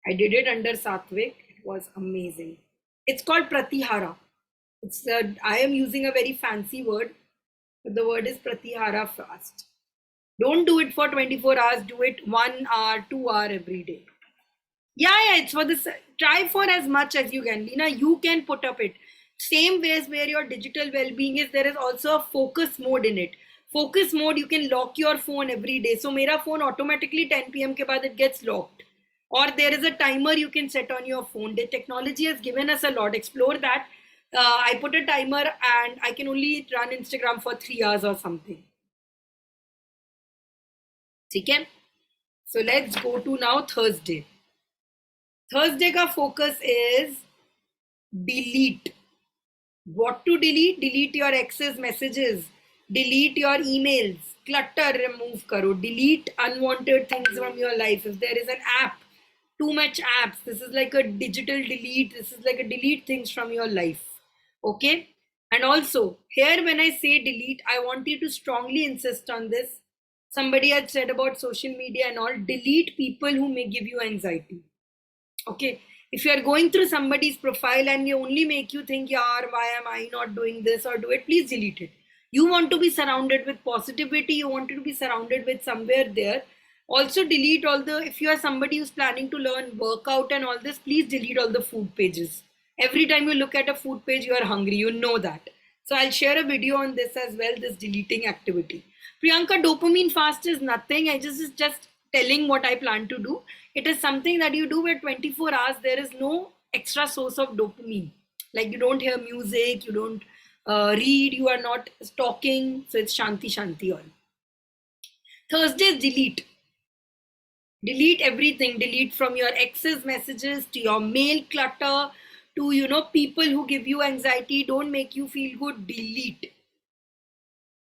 I did it under Satvik. It was amazing. It's called Pratihara. I am using a very fancy word, but the word is Pratihara fast. Don't do it for 24 hours. Do it 1 hour, 2 hour every day. Yeah, it's for this. Try for as much as you can. Lina, you can put up it. Same way as where your digital well-being is, there is also a focus mode in it. Focus mode, you can lock your phone every day. So mera phone automatically 10 p.m. ke baad it gets locked. Or there is a timer you can set on your phone. The technology has given us a lot. Explore that. I put a timer and I can only run Instagram for 3 hours or something. Okay? So let's go to now Thursday. Thursday ka focus is delete. What to delete? Delete your ex's messages. Delete your emails. Clutter remove karo. Delete unwanted things from your life. If there is an app, too much apps, this is like a digital delete. This is like a delete things from your life. Okay? And also, here when I say delete, I want you to strongly insist on this. Somebody had said about social media and all, delete people who may give you anxiety. Okay, if you are going through somebody's profile and they only make you think, yaar, why am I not doing this or do it, please delete it. You want to be surrounded with positivity, you want to be surrounded with somewhere there. Also delete all the, if you are somebody who's planning to learn workout and all this, please delete all the food pages. Every time you look at a food page, you are hungry, you know that. So I'll share a video on this as well, this deleting activity. Priyanka, dopamine fast is nothing. I just telling what I plan to do. It is something that you do where 24 hours, there is no extra source of dopamine. Like you don't hear music, you don't read, you are not talking. So it's Shanti Shanti all. Thursday is delete. Delete everything. Delete from your ex's messages to your mail clutter to, people who give you anxiety, don't make you feel good. Delete.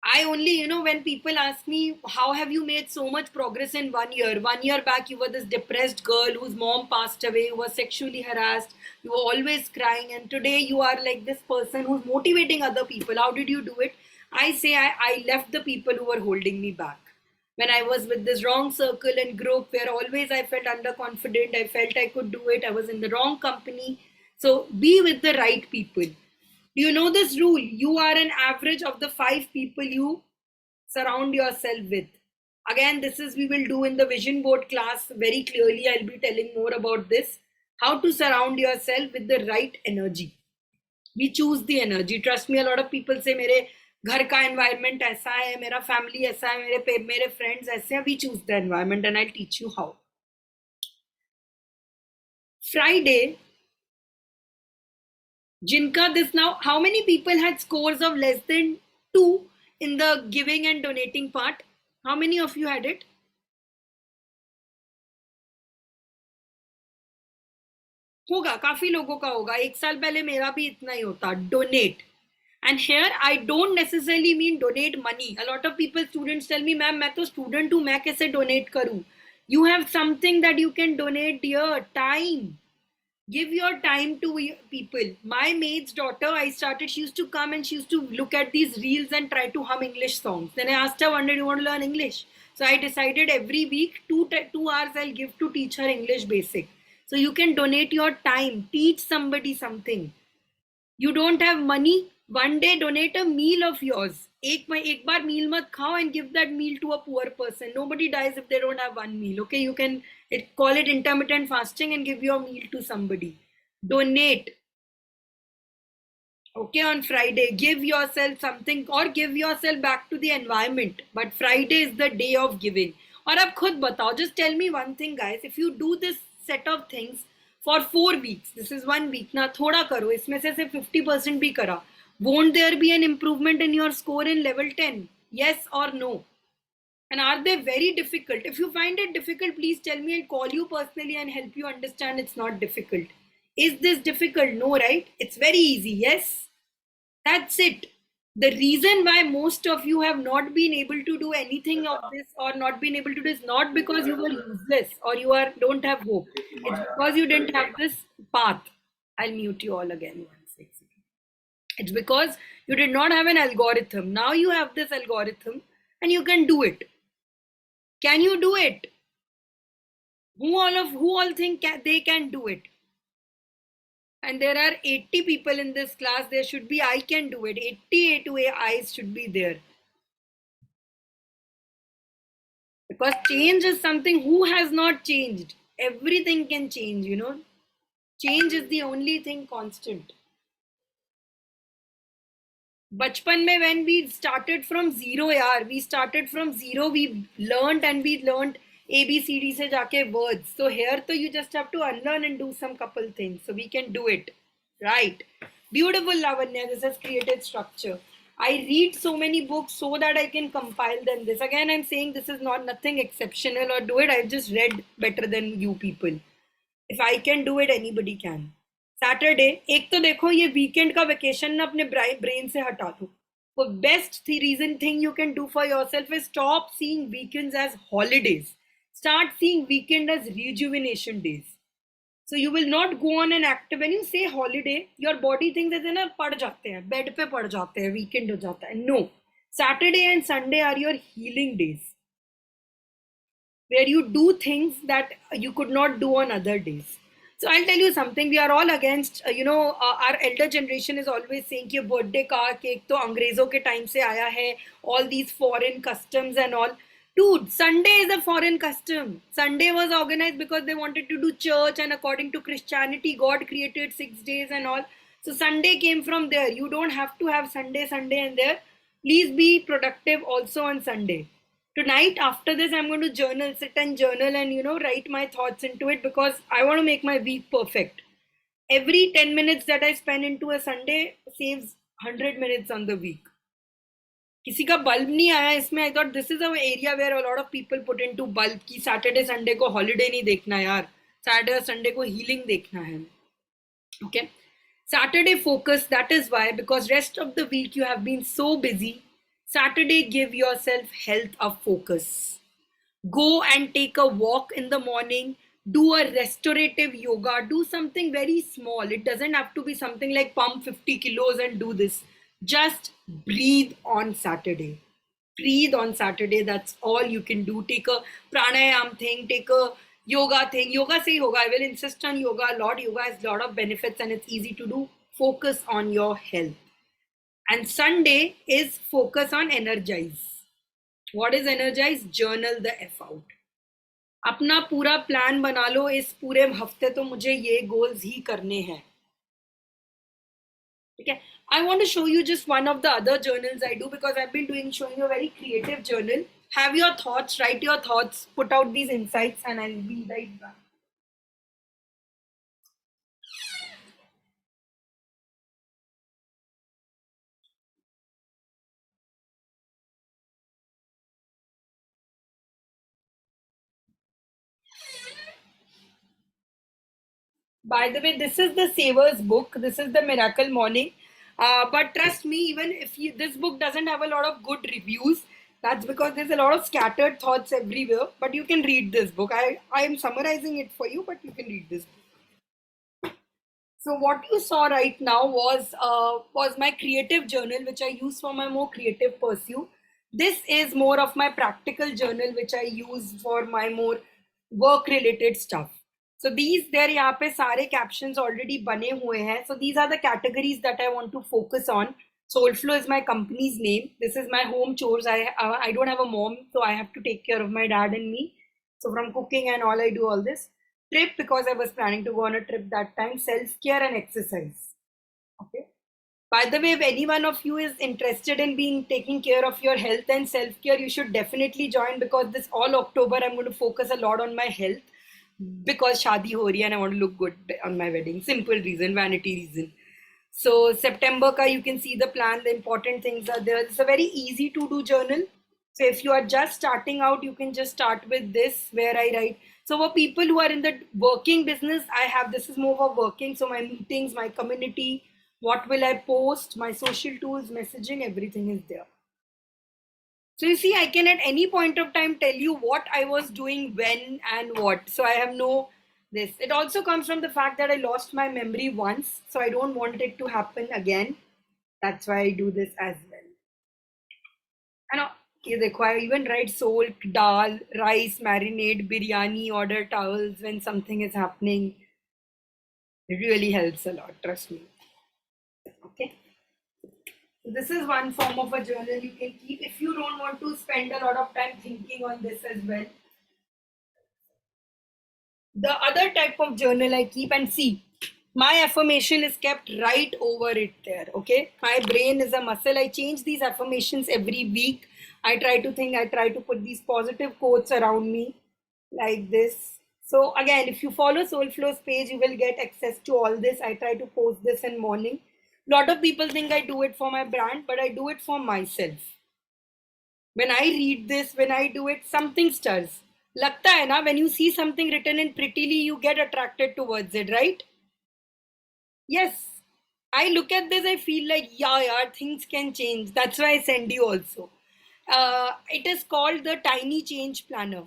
I only, when people ask me, how have you made so much progress in 1 year? 1 year back, you were this depressed girl whose mom passed away, who was sexually harassed, you were always crying, and today you are like this person who's motivating other people. How did you do it? I say I left the people who were holding me back. When I was with this wrong circle and group where always I felt underconfident, I felt I could do it, I was in the wrong company. So be with the right people. Do you know this rule? You are an average of the 5 people you surround yourself with. Again, this is we will do in the vision board class very clearly. I'll be telling more about this. How to surround yourself with the right energy. We choose the energy. Trust me, a lot of people say, मेरे घर का environment ऐसा है, मेरा family ऐसा है, मेरे friends ऐसे हैं. We choose the environment and I'll teach you how. Friday, Jinka, this now, how many people had scores of less than 2 in the giving and donating part? How many of you had it? होगा, काफी लोगों का होगा. 1 साल पहले मेरा भी इतना ही होता. Donate. And here I don't necessarily mean donate money. A lot of people, students tell me, ma'am, मैं तो student हूँ, मैं कैसे donate करूँ? You have something that you can donate, dear. Time. Give your time to people. My maid's daughter, she used to come and she used to look at these reels and try to hum English songs. Then I asked her one day, do you want to learn English? So I decided every week, 2 hours I'll give to teach her English basic. So you can donate your time, teach somebody something. You don't have money, one day donate a meal of yours. एक बार meal mat khao and give that meal to a poor person. Nobody dies if they don't have one meal. Okay, you can call it intermittent fasting and give your meal to somebody. Donate. Okay, on Friday, give yourself something or give yourself back to the environment. But Friday is the day of giving. और अब खुद बताओ, just tell me one thing, guys. If you do this set of things for 4 weeks, this is 1 week, ना थोड़ा करो, इसमें से 50% भी करा. Won't there be an improvement in your score in level 10? Yes or no? And are they very difficult? If you find it difficult, please tell me. I'll call you personally and help you understand it's not difficult. Is this difficult? No, right? It's very easy. Yes. That's it. The reason why most of you have not been able to do anything of this or not been able to do is not because you were useless or you don't have hope. It's because you didn't have this path. I'll mute you all again once. It's because you did not have an algorithm. Now you have this algorithm and you can do it. Can you do it? Who all think they can do it? And there are 80 people in this class. There should be I can do it. 88 eyes should be there. Because change is something who has not changed. Everything can change, you know. Change is the only thing constant. बचपन में when we started from zero यार, we started from zero, we learned ABCD से जाके words. So here तो you just have to unlearn and do some couple things. So we can do it, right? Beautiful, Lavanya. This has created structure. I read so many books so that I can compile them. This again, I'm saying this is not nothing exceptional or do it. I've just read better than you people. If I can do it, anybody can. Saturday एक तो देखो ये weekend का vacation ना अपने brain से हटा दो. The best reason thing you can do for yourself is stop seeing weekends as holidays. Start seeing weekend as rejuvenation days. So you will not go on an active. When you say holiday, your body thinks that ना पड़ जाते हैं, bed पे पड़ जाते हैं, weekend हो जाता है. No, Saturday and Sunday are your healing days, where you do things that you could not do on other days. So I'll tell you something. We are all against, our elder generation is always saying कि birthday का cake तो अंग्रेजों के time से आया है. All these foreign customs and all. Dude, Sunday is a foreign custom. Sunday was organized because they wanted to do church, and according to Christianity, God created 6 days and all. So Sunday came from there. You don't have to have Sunday and there. Please be productive also on Sunday. Tonight, after this, I'm going to sit and journal and, write my thoughts into it because I want to make my week perfect. Every 10 minutes that I spend into a Sunday saves 100 minutes on the week. किसी का bulb नहीं आया इसमें. I thought this is an area where a lot of people put into bulb कि Saturday, Sunday को holiday नहीं देखना यार. Saturday, Sunday को healing देखना है. Okay. Saturday focus, that is why, because rest of the week you have been so busy. Saturday, give yourself health of focus. Go and take a walk in the morning. Do a restorative yoga. Do something very small. It doesn't have to be something like pump 50 kilos and do this. Just breathe on Saturday. Breathe on Saturday. That's all you can do. Take a pranayam thing. Take a yoga thing. Yoga say yoga. I will insist on yoga a lot. Yoga has a lot of benefits and it's easy to do. Focus on your health. And Sunday is focus on energize. What is energize? Journal the F out. अपना पूरा plan बना लो. इस पूरे हफ्ते तो मुझे ये goals ही करने हैं. Okay. I want to show you just one of the other journals I do because I've been showing you a very creative journal. Have your thoughts, write your thoughts, put out these insights, and I'll be right back. By the way, this is the Saver's book. This is the Miracle Morning. But trust me, even if this book doesn't have a lot of good reviews, that's because there's a lot of scattered thoughts everywhere. But you can read this book. I am summarizing it for you, but you can read this book. So what you saw right now was my creative journal, which I use for my more creative pursuit. This is more of my practical journal, which I use for my more work-related stuff. So there यहाँ पे सारे captions already बने हुए हैं. So these are the categories that I want to focus on. Soulflow is my company's name. This is my home chores. I don't have a mom, so I have to take care of my dad and me. So from cooking and all, I do all this. Trip, because I was planning to go on a trip that time. Self-care and exercise. Okay. By the way, if any one of you is interested in taking care of your health and self-care, you should definitely join because this all October I'm going to focus a lot on my health. Because shadi ho rahi and I want to look good on my wedding. Simple reason, vanity reason. So September ka you can see the plan, the important things are there. It's a very easy to do journal. So if you are just starting out, you can just start with this where I write. So for people who are in the working business, this is more for working. So my meetings, my community, what will I post, my social tools, messaging, everything is there. So you see, I can at any point of time tell you what I was doing, when and what. So I have this. It also comes from the fact that I lost my memory once. So I don't want it to happen again. That's why I do this as well. And ये देखो, I even write salt, dal, rice, marinade, biryani, order towels when something is happening. It really helps a lot, trust me. Okay. So this is one form of a journal you can keep if you don't want to spend a lot of time thinking on this as well. The other type of journal I keep, and see, my affirmation is kept right over it there. Okay, my brain is a muscle. I change these affirmations every week. I try to put these positive quotes around me like this. So again, if you follow Soulflow's page, you will get access to all this. I try to post this in morning. Lot of people think I do it for my brand, but I do it for myself. When I read this, when I do it, something stirs. Lagta hai na, when you see something written in prettily, you get attracted towards it, right? Yes. I look at this, I feel like, yeah, things can change. That's why I send you also. It is called the Tiny Change Planner.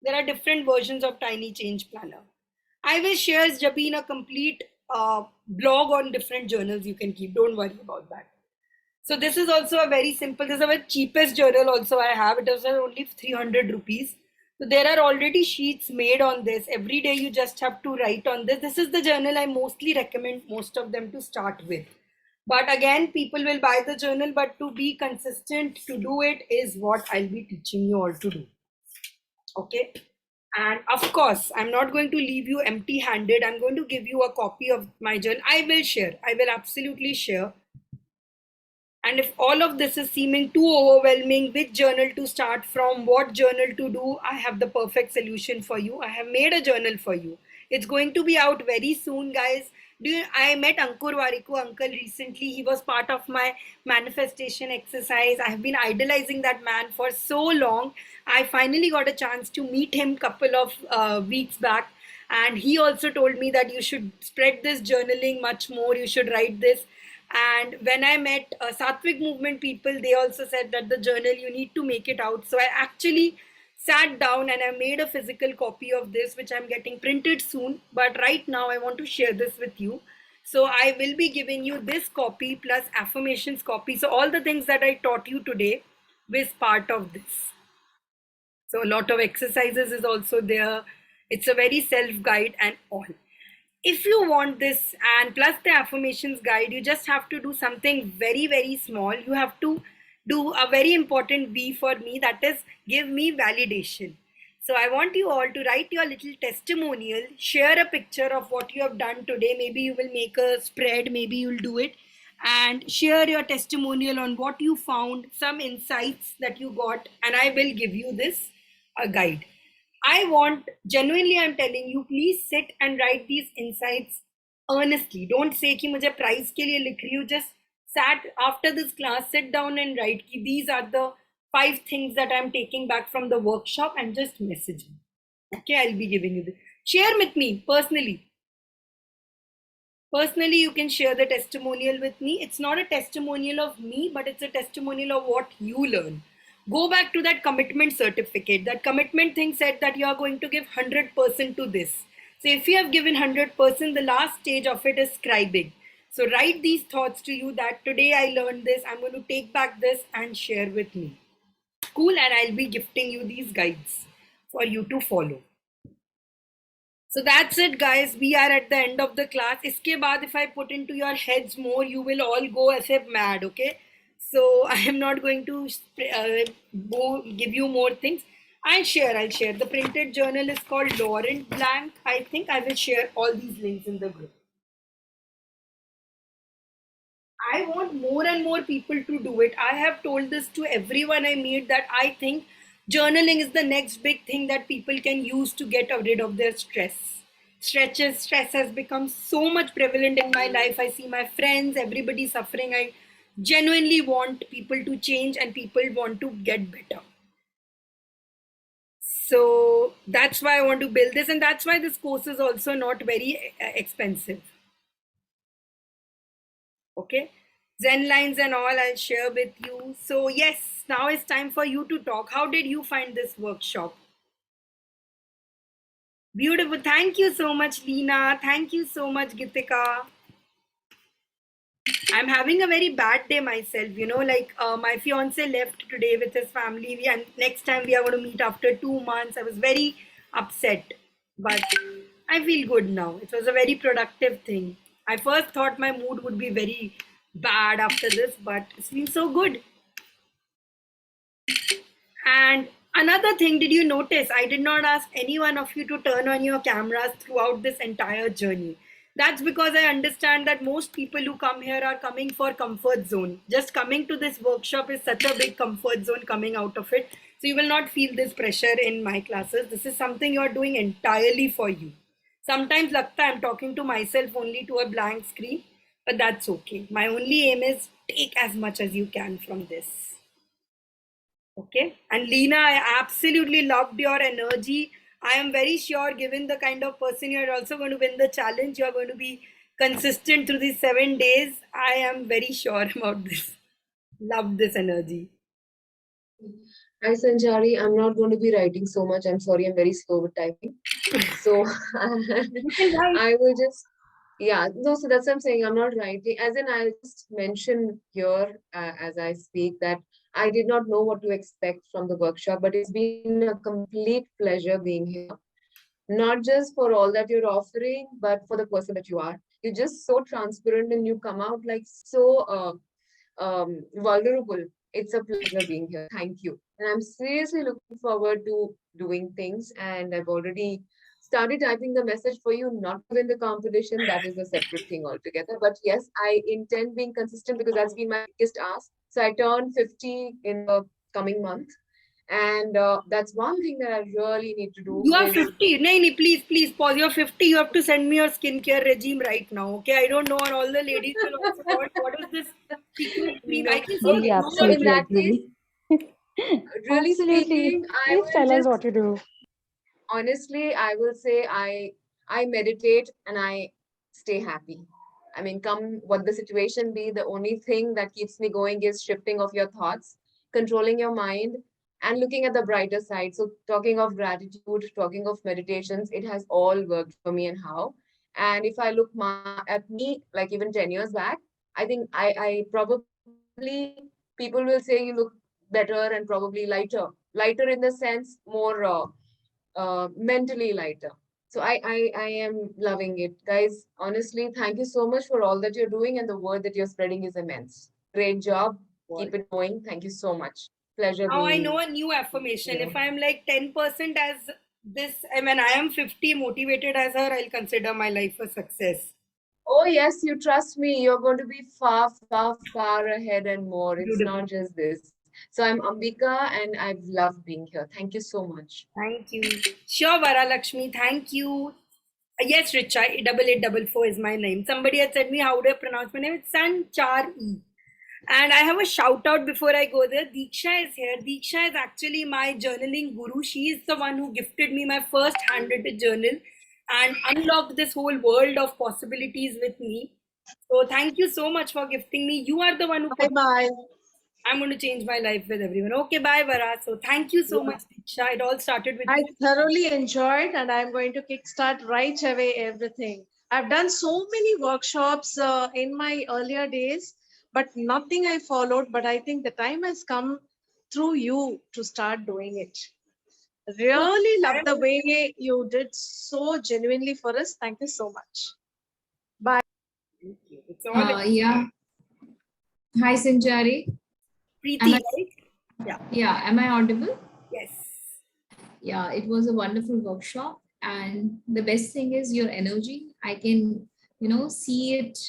There are different versions of Tiny Change Planner. I will share Jabin a complete blog on different journals you can keep. Don't worry about that. So this is also a very simple, this is the cheapest journal also I have. It is only 300 rupees. So there are already sheets made on this. Every day you just have to write on this. This is the journal I mostly recommend most of them to start with. But again, people will buy the journal, but to be consistent to do it is what I'll be teaching you all to do. Okay. And of course, I'm not going to leave you empty handed. I'm going to give you a copy of my journal. I will absolutely share. And if all of this is seeming too overwhelming, which journal to start from, what journal to do, I have the perfect solution for you. I have made a journal for you. It's going to be out very soon, guys. I met Ankur Wariku uncle recently. He was part of my manifestation exercise. I have been idolizing that man for so long. I finally got a chance to meet him couple of weeks back. And he also told me that you should spread this journaling much more. You should write this. And when I met Sattvic movement people, they also said that the journal, you need to make it out. So I actually sat down and I made a physical copy of this, which I'm getting printed soon. But right now I want to share this with you. So I will be giving you this copy plus affirmations copy. So all the things that I taught you today was part of this. So a lot of exercises is also there. It's a very self-guide and all. If you want this and plus the affirmations guide, you just have to do something very, very small. You have to do a very important V for me, that is give me validation. So I want you all to write your little testimonial, share a picture of what you have done today. Maybe you will make a spread, maybe you'll do it, and share your testimonial on what you found, some insights that you got, and I will give you this guide. I want, genuinely I'm telling you, please sit and write these insights earnestly. Don't say कि मुझे prize के लिए लिख रही हूँ. Just sat after this class, sit down and write कि these are the 5 things that I'm taking back from the workshop, and just message me. Okay, I'll be giving you this. Share with me personally. Personally, you can share the testimonial with me. It's not a testimonial of me, but it's a testimonial of what you learn. Go back to that commitment certificate. That commitment thing said that you are going to give 100% to this. So if you have given 100%, the last stage of it is scribing. So write these thoughts to you that today I learned this. I'm going to take back this and share with me. Cool. And I'll be gifting you these guides for you to follow. So that's it, guys. We are at the end of the class. Iske baad, if I put into your heads more, you will all go as if mad, okay? So I am not going to give you more things. I'll share. The printed journal is called Laurent Blanc. I think I will share all these links in the group. I want more and more people to do it. I have told this to everyone I meet that I think journaling is the next big thing that people can use to get rid of their stress. Stress has become so much prevalent in my life. I see my friends, everybody suffering. I genuinely want people to change and people want to get better. So that's why I want to build this, and that's why this course is also not very expensive. Okay, Zen lines and all I'll share with you. So yes, now it's time for you to talk. How did you find this workshop? Beautiful. Thank you so much, Leena. Thank you so much, Gitika. I'm having a very bad day myself, like my fiance left today with his family. And next time we are going to meet after 2 months. I was very upset, but I feel good now. It was a very productive thing. I first thought my mood would be very bad after this, but it's been so good. And another thing, did you notice I did not ask any one of you to turn on your cameras throughout this entire journey? That's because I understand that most people who come here are coming for comfort zone. Just coming to this workshop is such a big comfort zone coming out of it. So you will not feel this pressure in my classes. This is something you're doing entirely for you. Sometimes lagta I'm talking to myself only to a blank screen, but that's okay. My only aim is take as much as you can from this. Okay. And Leena, I absolutely loved your energy. I am very sure, given the kind of person you are also going to win the challenge, you are going to be consistent through these 7 days. I am very sure about this. Love this energy. Hi, Sanjari. I'm not going to be writing so much. I'm sorry, I'm very slow with typing. So You can write. I will just, yeah, no, so that's what I'm saying. I'm not writing. As in, I'll just mention here as I speak that I did not know what to expect from the workshop, but it's been a complete pleasure being here. Not just for all that you're offering, but for the person that you are. You're just so transparent and you come out like so vulnerable. It's a pleasure being here. Thank you. And I'm seriously looking forward to doing things. And I've already started typing the message for you, not to win the competition. That is a separate thing altogether. But yes, I intend being consistent because that's been my biggest ask. So I turned 50 in the coming month. And that's one thing that I really need to do You are is 50. No, please pause. You're 50. You have to send me your skincare regime right now. Okay. I don't know. And all the ladies will also thought, what is this secret cream? I no. can see We Okay, a so in absolutely that case, agree. really Absolutely. speaking, I Please will tell us just what you do. honestly, I will say I meditate and I stay happy. I mean, come what the situation be, the only thing that keeps me going is shifting of your thoughts, controlling your mind, and looking at the brighter side. So, talking of gratitude, talking of meditations, it has all worked for me and how. And if I look at me, like even 10 years back, I think I probably people will say you look better and probably lighter. Lighter in the sense more mentally lighter. So I am loving it. Guys, honestly, thank you so much for all that you're doing and the word that you're spreading is immense. Great job. Keep it going. Thank you so much. Pleasure Now I know being a new affirmation. here. If I'm like 10% as this, I mean, I am 50 motivated as her, I'll consider my life a success. Oh, yes, you trust me. You're going to be far, far, far ahead and more. It's Beautiful. not just this. So I'm Ambika and I've loved being here. Thank you so much. Thank you. Sure, Varalakshmi. Thank you. Yes, Richa, 8844 is my name. Somebody had said me, how do I pronounce my name? It's Sanchari. And I have a shout out before I go there. Deeksha is here. Deeksha is actually my journaling guru. She is the one who gifted me my first handwritten journal and unlocked this whole world of possibilities with me. So thank you so much for gifting me. You are the one who Bye put bye. I'm going to change my life with everyone. Okay, bye, Vara. So thank you so much, Deeksha. It all started with I you. thoroughly enjoyed and I'm going to kickstart right away everything. I've done so many workshops in my earlier days, but nothing I followed. But I think the time has come through you to start doing it. No, Really love I the way you did so genuinely for us. Thank you so much. Bye. Thank you. It's all Yeah. Hi, Sanjari. Preeti, right? Am I audible? Yes. Yeah, it was a wonderful workshop. And the best thing is your energy. I can, see it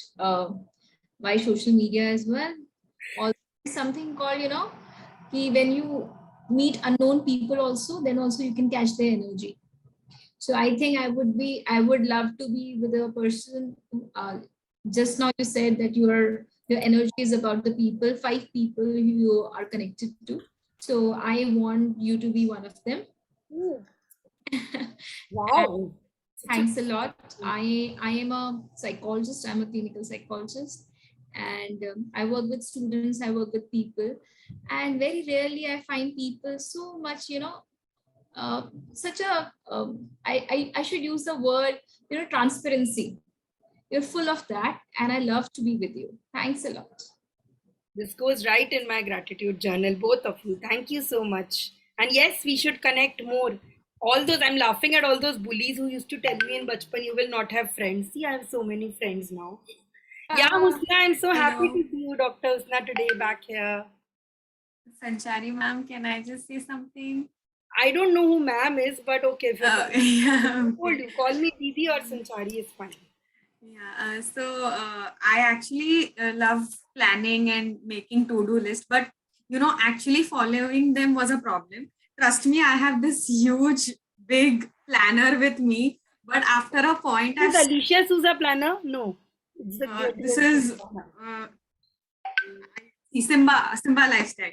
by social media as well. Also, something called, when you meet unknown people also, then also you can catch their energy. So I think I would love to be with a person. Just now you said that your energy is about the people, 5 people who you are connected to. So I want you to be one of them. Ooh, And wow. thanks a lot. I am a psychologist. I'm a clinical psychologist, and I work with students. I work with people, and very rarely I find people so much, such a I should use the word transparency. You're full of that, and I love to be with you. Thanks a lot. This goes right in my gratitude journal, both of you. Thank you so much. And yes, we should connect more. All those, I'm laughing at all those bullies who used to tell me in Bachpan, you will not have friends. See, I have so many friends now. Yeah, Husna, I'm so happy Hello. to see you, Dr. Husna, today back here. Sanchari ma'am, can I just say something? I don't know who ma'am is, but okay. If Yeah, I told okay. you, call me Didi or Sanchari is fine. Yeah, I actually love planning and making to-do list, but actually following them was a problem. Trust me, I have this huge, big planner with me, but after a point, Is Alicia Souza planner? No. It's the this is Simba lifestyle.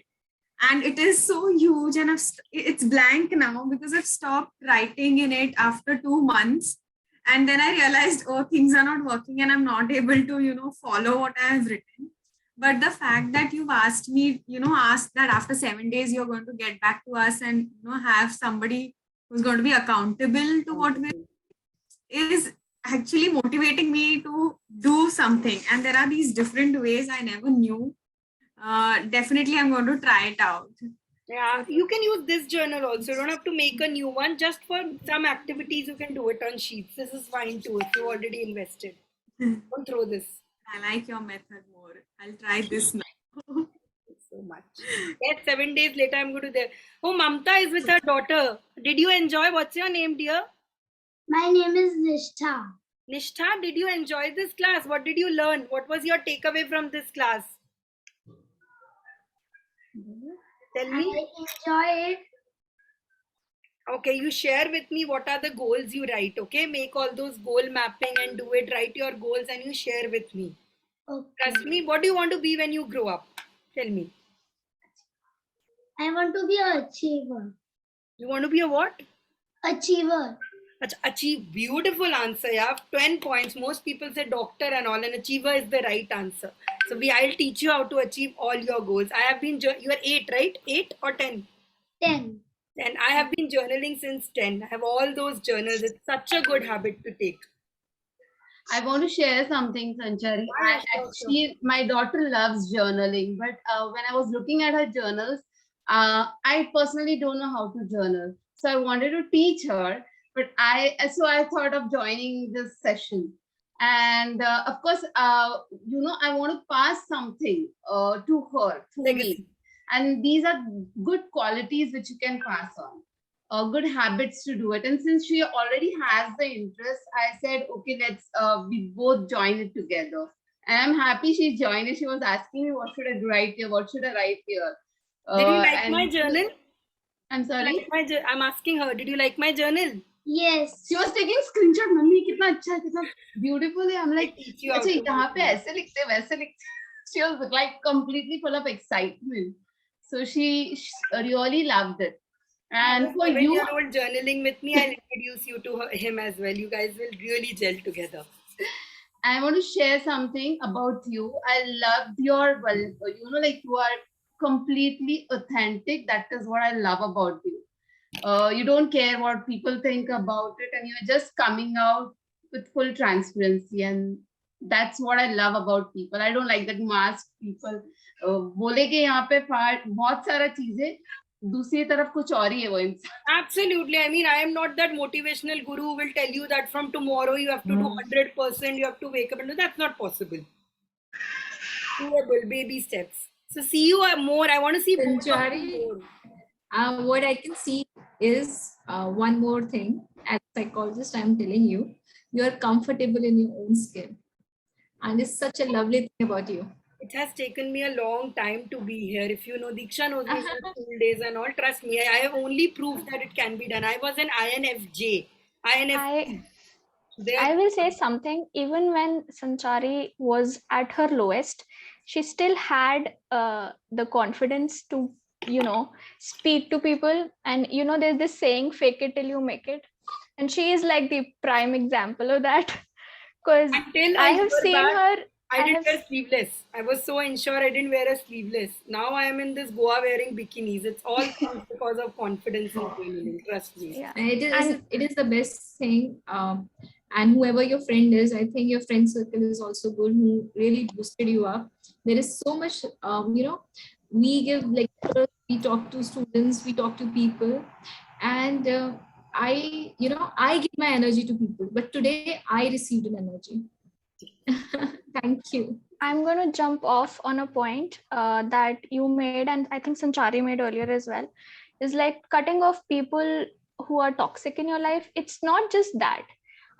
And it is so huge, and it's blank now because I've stopped writing in it after 2 months. And then I realized, oh, things are not working and I'm not able to, follow what I have written. But the fact that you've asked me, asked that after 7 days, you're going to get back to us and, have somebody who's going to be accountable to what we is actually motivating me to do something. And there are these different ways I never knew. Definitely, I'm going to try it out. Yeah, you can use this journal also. You don't have to make a new one. Just for some activities, you can do it on sheets. This is fine too if you already invested. Don't throw this. I like your method more. I'll try this now. So much. Yes, 7 days later, I'm going to there. Oh, Mamta is with her daughter. Did you enjoy? What's your name, dear? My name is Nishtha. Nishtha, did you enjoy this class? What did you learn? What was your takeaway from this class? Tell me. I enjoy it. Okay, you share with me what are the goals you write. Okay, make all those goal mapping and do it. Write your goals and you share with me. Okay. Trust me, what do you want to be when you grow up? Tell me. I want to be an achiever. You want to be a what? Achiever. Achieve. Beautiful answer. You have 10 points. Most people say doctor and all, and achiever is the right answer. So I'll teach you how to achieve all your goals. You are 8, right? 8 or 10? 10. And I have been journaling since 10. I have all those journals. It's such a good habit to take. I want to share something, Sanchari. Actually, my daughter loves journaling, but when I was looking at her journals, I personally don't know how to journal. So I wanted to teach her, but I thought of joining this session. And of course, I want to pass something to her through me. And these are good qualities which you can pass on, good habits to do it. And since she already has the interest, I said, okay, let's we both join it together. And I'm happy she joined it. She was asking me, what should I write here? What should I write here? Did you like my journal? I'm sorry? I'm asking her, did you like my journal? Yes. She was taking screenshot. Mummy, kitna acha hai, kitna beautiful hai. I'm like, acha, yahan pe aise likhte, waise likhte. She was like completely full of excitement. So she really loved it. And for you, 7-year-old journaling with me, I'll introduce you to him as well. You guys will really gel together. I want to share something about you. I loved your, you are completely authentic. That is what I love about you. You don't care what people think about it, and you're just coming out with full transparency, and that's what I love about people. I don't like that masked people. बोले कि यहाँ पे बहुत सारा चीजें दूसरी तरफ कुछ और ही है वो इंसान. Absolutely. I mean, I am not that motivational guru who will tell you that from tomorrow you have to do 100%, you have to wake up and do. That's not possible. Doable, baby steps. So see you more. I want to see more. What I can see is one more thing. As a psychologist, I'm telling you, you're comfortable in your own skin. And it's such a lovely thing about you. It has taken me a long time to be here. If you know, Diksha knows me from school days and all. Trust me, I have only proved that it can be done. I was an INFJ. I will say something. Even when Sanchari was at her lowest, she still had the confidence to, speak to people. And, there's this saying, fake it till you make it. And she is like the prime example of that. Because I have seen her. I didn't wear sleeveless. I was so unsure I didn't wear a sleeveless. Now I am in this Goa wearing bikinis. It's all because of confidence in journaling. Trust me. Yeah. And it is the best thing. And whoever your friend is, I think your friend circle is also good, who really boosted you up. There is so much, we give lectures, we talk to students, we talk to people, and I give my energy to people, but today I received an energy. Thank you. I'm going to jump off on a point that you made, and I think Sanchari made earlier as well, is like cutting off people who are toxic in your life. It's not just that.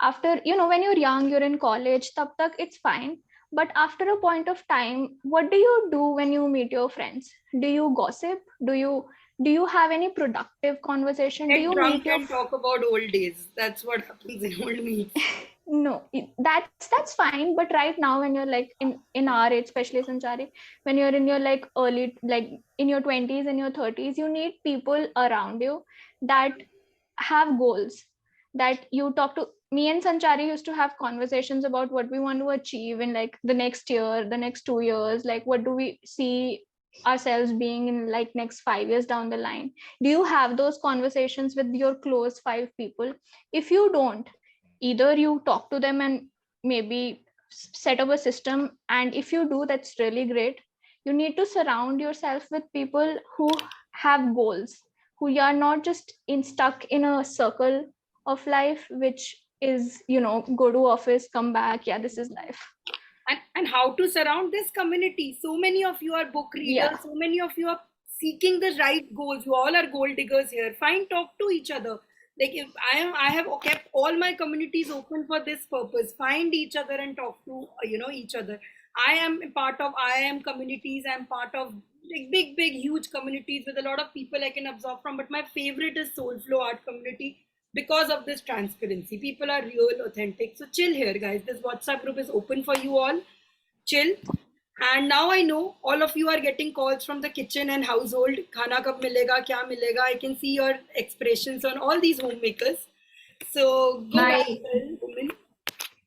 After, when you're young, you're in college, tab tak it's fine. But after a point of time, what do you do when you meet your friends? Do you gossip? Do you have any productive conversation? Do Get you drunk meet your and talk about old days. That's what happens in old meets. No, that's fine, but right now when you're like in our age, especially Sanchari, when you're in your like early, like in your 20s and your 30s, you need people around you that have goals, that you talk to. Me and Sanchari used to have conversations about what we want to achieve in like the next year, the next 2 years, like what do we see ourselves being in like next 5 years down the line. Do you have those conversations with your close 5 people? If you don't, either you talk to them and maybe set up a system, and if you do, that's really great. You need to surround yourself with people who have goals, who are not just stuck in a circle of life, which is go to office, come back, yeah, this is life. And how to surround this community. So many of you are book readers, Yeah. so many of you are seeking the right goals. You all are goal diggers here. Fine, talk to each other. Like if I have kept all my communities open for this purpose. Find each other and talk to each other. I am communities. I'm part of like big huge communities with a lot of people I can absorb from. But my favorite is Soul Flow Art Community because of this transparency. People are real, authentic. So chill here, guys. This WhatsApp group is open for you all. Chill. And now I know all of you are getting calls from the kitchen and household. Khana kab milega, kya milega. I can see your expressions on all these homemakers. So go back, women.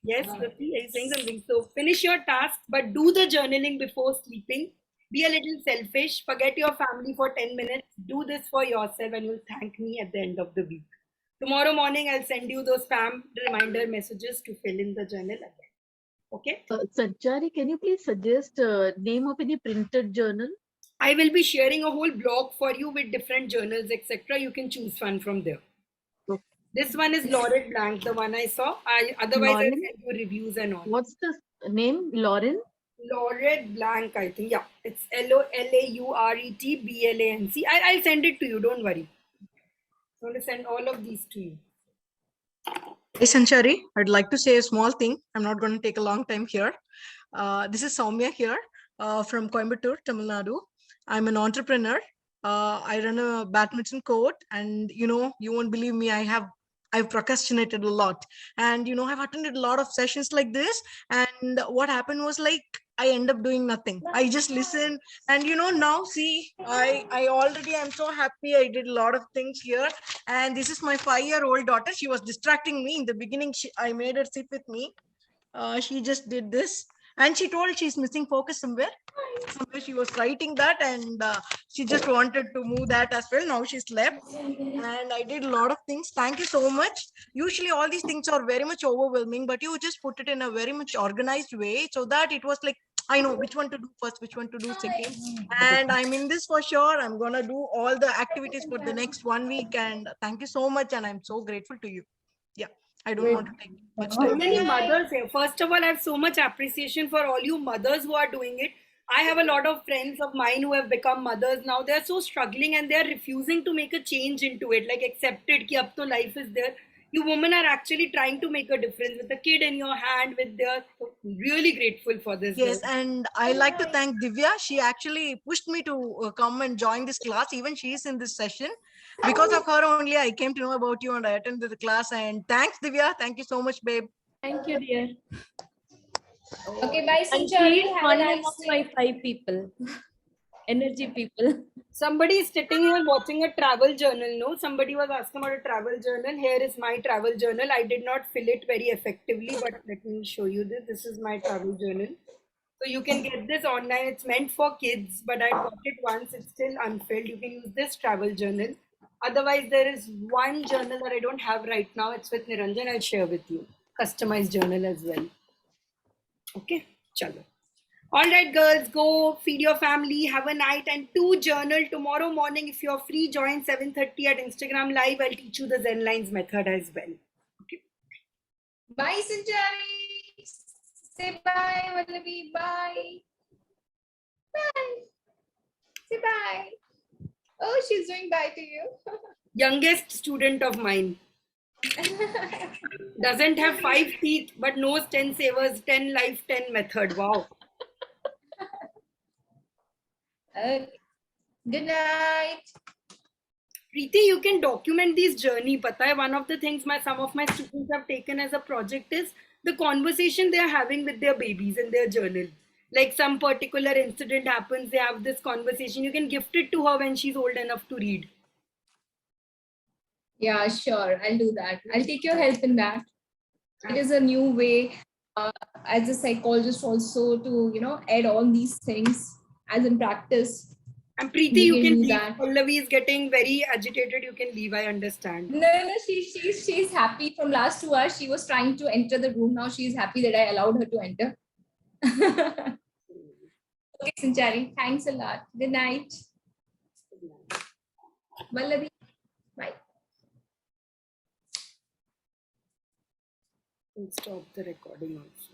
Yes, Rafi, are you saying something? So finish your task, but do the journaling before sleeping. Be a little selfish. Forget your family for 10 minutes. Do this for yourself and you'll thank me at the end of the week. Tomorrow morning, I'll send you those spam reminder messages to fill in the journal again. Okay? Sanchari, can you please suggest name of any printed journal? I will be sharing a whole blog for you with different journals, etc. You can choose one from there. Okay. This one is Lauren Blank, the one I saw. Otherwise, I'll send you reviews and all. What's the name? Lauren? Lauren Blank, I think. Yeah, it's LOLAURETBLANC. I'll send it to you. Don't worry. I'm going to send all of these to you. Hey Sanchari, I'd like to say a small thing. I'm not going to take a long time here. This is Soumya here from Coimbatore, Tamil Nadu. I'm an entrepreneur. I run a badminton court, and you won't believe me. I've procrastinated a lot, and I've attended a lot of sessions like this. And what happened was like I end up doing nothing. I just listen, and now see, I already am so happy. I did a lot of things here, and this is my 5-year-old daughter. She was distracting me in the beginning. I made her sit with me. She just did this, and she told she's missing focus somewhere. Somewhere she was writing that, and she just wanted to move that as well. Now she's left, and I did a lot of things. Thank you so much. Usually all these things are very much overwhelming, but you just put it in a very much organized way so that it was like, I know which one to do first, which one to do second. And I'm in this for sure. I'm going to do all the activities for the next 1 week. And thank you so much. And I'm so grateful to you. Yeah, I don't want to take much So time. many mothers here. First of all, I have so much appreciation for all you mothers who are doing it. I have a lot of friends of mine who have become mothers now. They're so struggling and they're refusing to make a change into it. Like accepted ki ab to life is there. You women are actually trying to make a difference with a kid in your hand. With their really grateful for this. Yes, girl. and I like to thank Divya. She actually pushed me to come and join this class. Even she is in this session. Because of her only, I came to know about you and I attended the class. And thanks, Divya. Thank you so much, babe. Thank you, dear. Okay, bye, And she Sanchari. is Have a one nice among day. my 5 people. Energy people. Somebody is sitting here watching a travel journal. No, somebody was asking about a travel journal. Here is my travel journal. I did not fill it very effectively, but let me show you this. This is my travel journal. So you can get this online. It's meant for kids, but I got it once. It's still unfilled. You can use this travel journal. Otherwise, there is one journal that I don't have right now. It's with Niranjan. I'll share with you. customized journal as well. Okay, chalo. All right, girls, go feed your family, have a night, and do journal tomorrow morning. If you're free, join 7:30 at Instagram Live. I'll teach you the Zen Lines method as well. Okay. Bye, Sanjari. Say bye, Vallavi. Bye. Bye. Say bye. Oh, she's doing bye to you. Youngest student of mine. Doesn't have 5 teeth, but knows 10 savers, 10 life, 10 method. Wow. Okay. Good night. Preeti, you can document these journey. Pata hai, one of the things some of my students have taken as a project is the conversation they are having with their babies in their journal. Like some particular incident happens, they have this conversation. You can gift it to her when she's old enough to read. Yeah, sure. I'll do that. I'll take your help in that. It is a new way as a psychologist also to, add all these things as in practice. And Preeti, you can leave. Pallavi is getting very agitated. You can leave. I understand. No, she's happy. From last 2 hours, she was trying to enter the room. Now she's happy that I allowed her to enter. Okay, Sanchari, thanks a lot. Good night. Vallavi, bye. We'll stop the recording also.